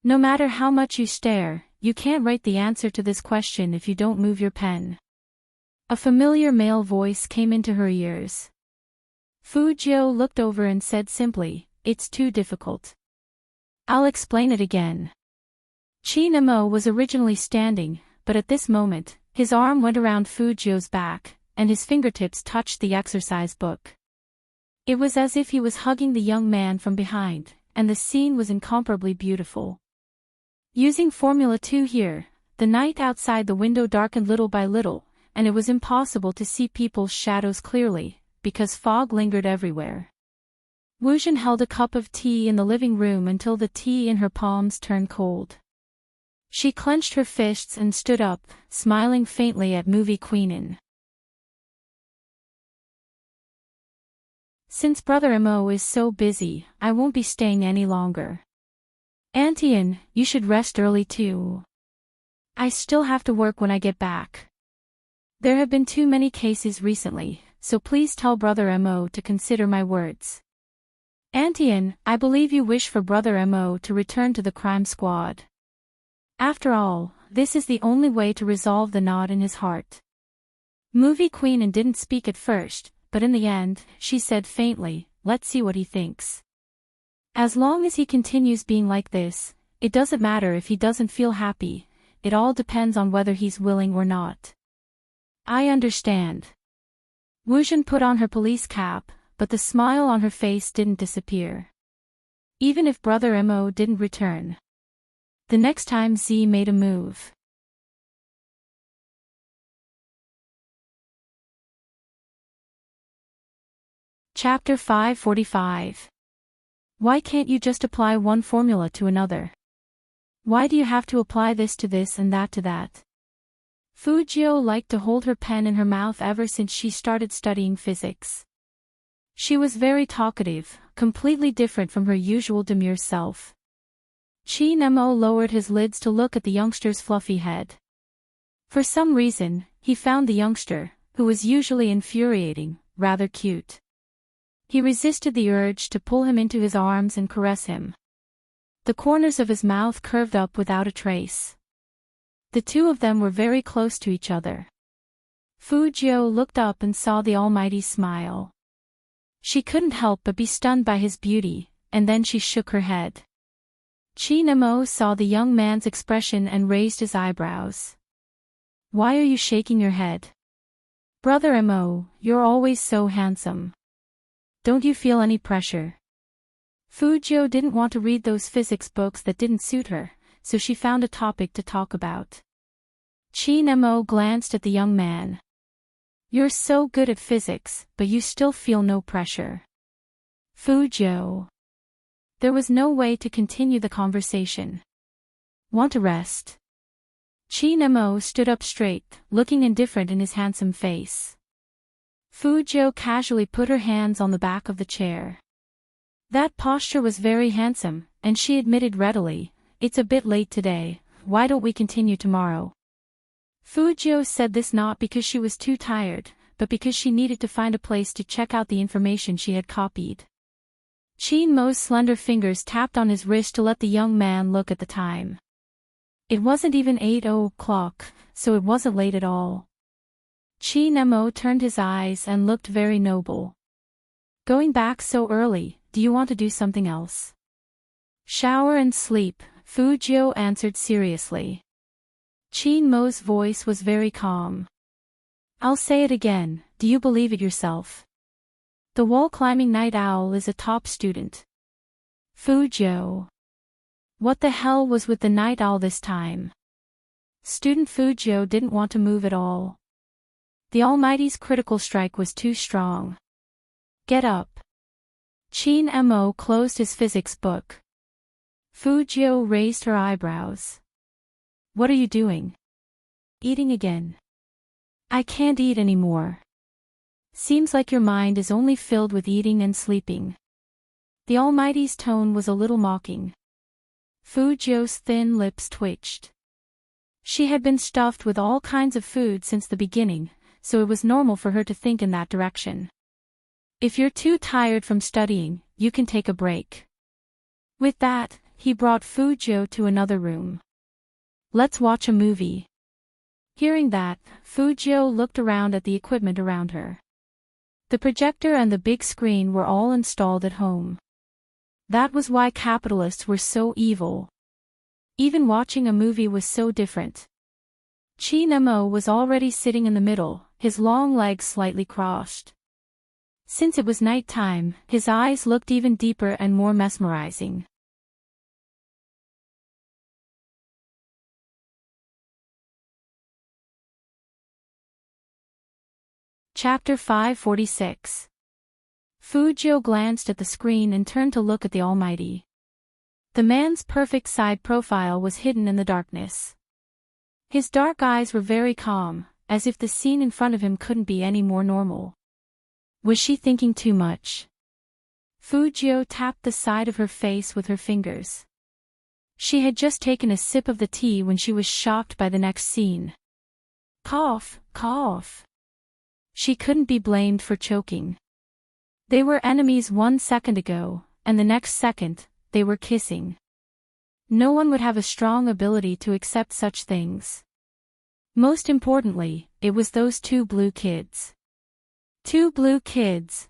No matter how much you stare, you can't write the answer to this question if you don't move your pen. A familiar male voice came into her ears. Fu Zhou looked over and said simply, "It's too difficult. I'll explain it again." Chi Nemo was originally standing, but at this moment, his arm went around Fu Zhou's back, and his fingertips touched the exercise book. It was as if he was hugging the young man from behind, and the scene was incomparably beautiful. Using Formula 2 here, the night outside the window darkened little by little, and it was impossible to see people's shadows clearly, because fog lingered everywhere. Wu Zhen held a cup of tea in the living room until the tea in her palms turned cold. She clenched her fists and stood up, smiling faintly at movie Queenin. "Since Brother Mo is so busy, I won't be staying any longer. Auntie, you should rest early too. I still have to work when I get back. There have been too many cases recently, so please tell Brother Mo to consider my words. Auntie, I believe you wish for Brother Mo to return to the crime squad. After all, this is the only way to resolve the knot in his heart." Movie Queen didn't speak at first, but in the end, she said faintly, "Let's see what he thinks. As long as he continues being like this, it doesn't matter if he doesn't feel happy, it all depends on whether he's willing or not." "I understand." Wu Zhen put on her police cap, but the smile on her face didn't disappear. Even if Brother Mo didn't return. The next time Z made a move. Chapter 545. Why can't you just apply one formula to another? Why do you have to apply this to this and that to that? Fu Zhou liked to hold her pen in her mouth ever since she started studying physics. She was very talkative, completely different from her usual demure self. Chi Nemo lowered his lids to look at the youngster's fluffy head. For some reason, he found the youngster, who was usually infuriating, rather cute. He resisted the urge to pull him into his arms and caress him. The corners of his mouth curved up without a trace. The two of them were very close to each other. Fu Zhou looked up and saw the Almighty's smile. She couldn't help but be stunned by his beauty, and then she shook her head. Chi Nemo saw the young man's expression and raised his eyebrows. "Why are you shaking your head? Brother Mo, you're always so handsome. Don't you feel any pressure?" Fu Zhou didn't want to read those physics books that didn't suit her, so she found a topic to talk about. Chi Nemo glanced at the young man. "You're so good at physics, but you still feel no pressure." Fu Zhou. There was no way to continue the conversation. "Want to rest?" Chi Nemo stood up straight, looking indifferent in his handsome face. Fu Zhou casually put her hands on the back of the chair. That posture was very handsome, and she admitted readily, "It's a bit late today, why don't we continue tomorrow?" Fujio said this not because she was too tired, but because she needed to find a place to check out the information she had copied. Qin Mo's slender fingers tapped on his wrist to let the young man look at the time. It wasn't even 8 o'clock, so it wasn't late at all. Qin Mo turned his eyes and looked very noble. Going back so early, do you want to do something else? Shower and sleep, Fujio answered seriously. Qin Mo's voice was very calm. I'll say it again, do you believe it yourself? The wall-climbing night owl is a top student. Fujio. What the hell was with the night owl this time? Student Fujio didn't want to move at all. The Almighty's critical strike was too strong. Get up. Qin Mo closed his physics book. Fujio raised her eyebrows. What are you doing? Eating again. I can't eat anymore. Seems like your mind is only filled with eating and sleeping. The Almighty's tone was a little mocking. Fujio's thin lips twitched. She had been stuffed with all kinds of food since the beginning, so it was normal for her to think in that direction. If you're too tired from studying, you can take a break. With that, he brought Fujio to another room. Let's watch a movie. Hearing that, Fujio looked around at the equipment around her. The projector and the big screen were all installed at home. That was why capitalists were so evil. Even watching a movie was so different. Qin Mo was already sitting in the middle, his long legs slightly crossed. Since it was night time, his eyes looked even deeper and more mesmerizing. Chapter 546. Fujio glanced at the screen and turned to look at the Almighty. The man's perfect side profile was hidden in the darkness. His dark eyes were very calm, as if the scene in front of him couldn't be any more normal. Was she thinking too much? Fujio tapped the side of her face with her fingers. She had just taken a sip of the tea when she was shocked by the next scene. Cough, cough. She couldn't be blamed for choking. They were enemies 1 second ago, and the next second, they were kissing. No one would have a strong ability to accept such things. Most importantly, it was those two blue kids. Two blue kids,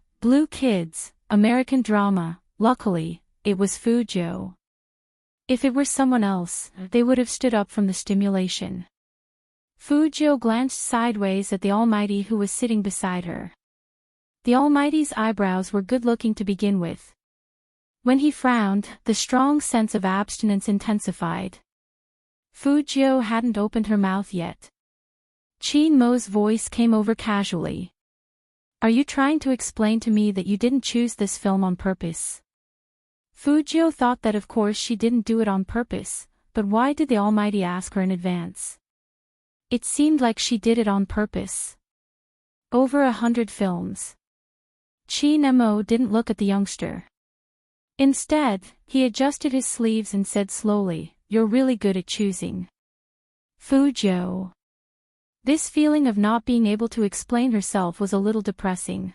American drama. Luckily, it was Fujio. If it were someone else, they would have stood up from the stimulation. Fujio glanced sideways at the Almighty who was sitting beside her. The Almighty's eyebrows were good-looking to begin with. When he frowned, the strong sense of abstinence intensified. Fujio hadn't opened her mouth yet. Qin Mo's voice came over casually. Are you trying to explain to me that you didn't choose this film on purpose? Fujio thought that of course she didn't do it on purpose, but why did the Almighty ask her in advance? It seemed like she did it on purpose. Over 100 films. Qin Mo didn't look at the youngster. Instead, he adjusted his sleeves and said slowly, "You're really good at choosing." Fujio. This feeling of not being able to explain herself was a little depressing.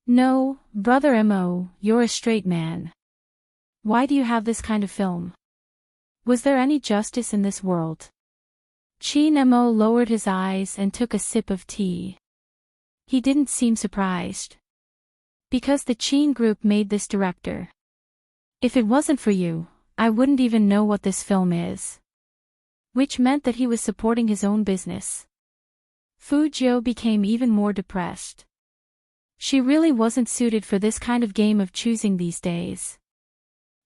No, brother Mo, you're a straight man. Why do you have this kind of film? Was there any justice in this world? Qin Mo lowered his eyes and took a sip of tea. He didn't seem surprised. Because the Qin group made this director. If it wasn't for you, I wouldn't even know what this film is. Which meant that he was supporting his own business. Fujio became even more depressed. She really wasn't suited for this kind of game of choosing these days.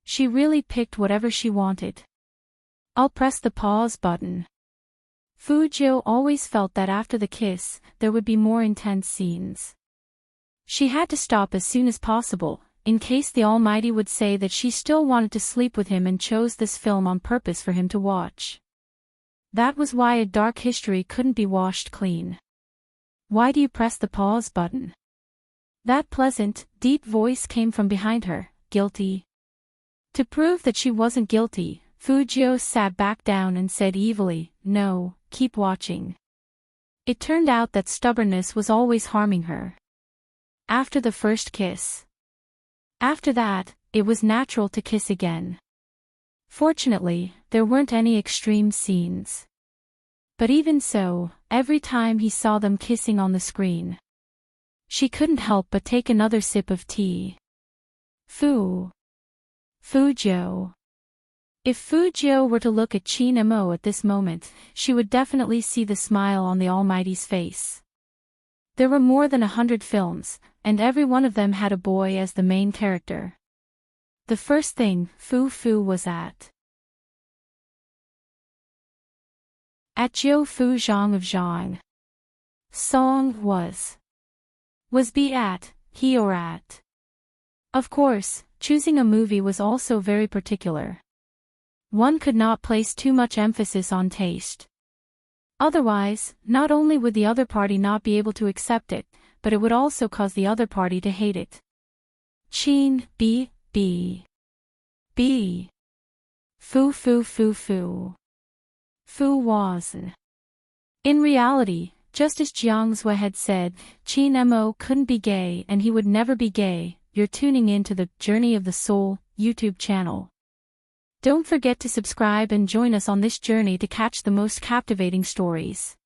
She really picked whatever she wanted. I'll press the pause button. Fujio always felt that after the kiss, there would be more intense scenes. She had to stop as soon as possible, in case the Almighty would say that she still wanted to sleep with him and chose this film on purpose for him to watch. That was why a dark history couldn't be washed clean. Why do you press the pause button? That pleasant, deep voice came from behind her. Guilty? To prove that she wasn't guilty, Fujio sat back down and said evilly, no, keep watching. It turned out that stubbornness was always harming her. After the first kiss. After that, it was natural to kiss again. Fortunately, there weren't any extreme scenes. But even so, every time he saw them kissing on the screen, she couldn't help but take another sip of tea. Fujio. If Fujio were to look at Chin Mo at this moment, she would definitely see the smile on the Almighty's face. There were more than 100 films, and every one of them had a boy as the main character. The first thing Fu was at Jiu Fu Zhang of Zhang. Song was be at, he or at. Of course, choosing a movie was also very particular. One could not place too much emphasis on taste. Otherwise, not only would the other party not be able to accept it, but it would also cause the other party to hate it. Chin, B. Fu. Fu was. In reality, just as Jiang Zui had said, Chin Mo couldn't be gay and he would never be gay. You're tuning in to the Journey of the Soul YouTube channel. Don't forget to subscribe and join us on this journey to catch the most captivating stories.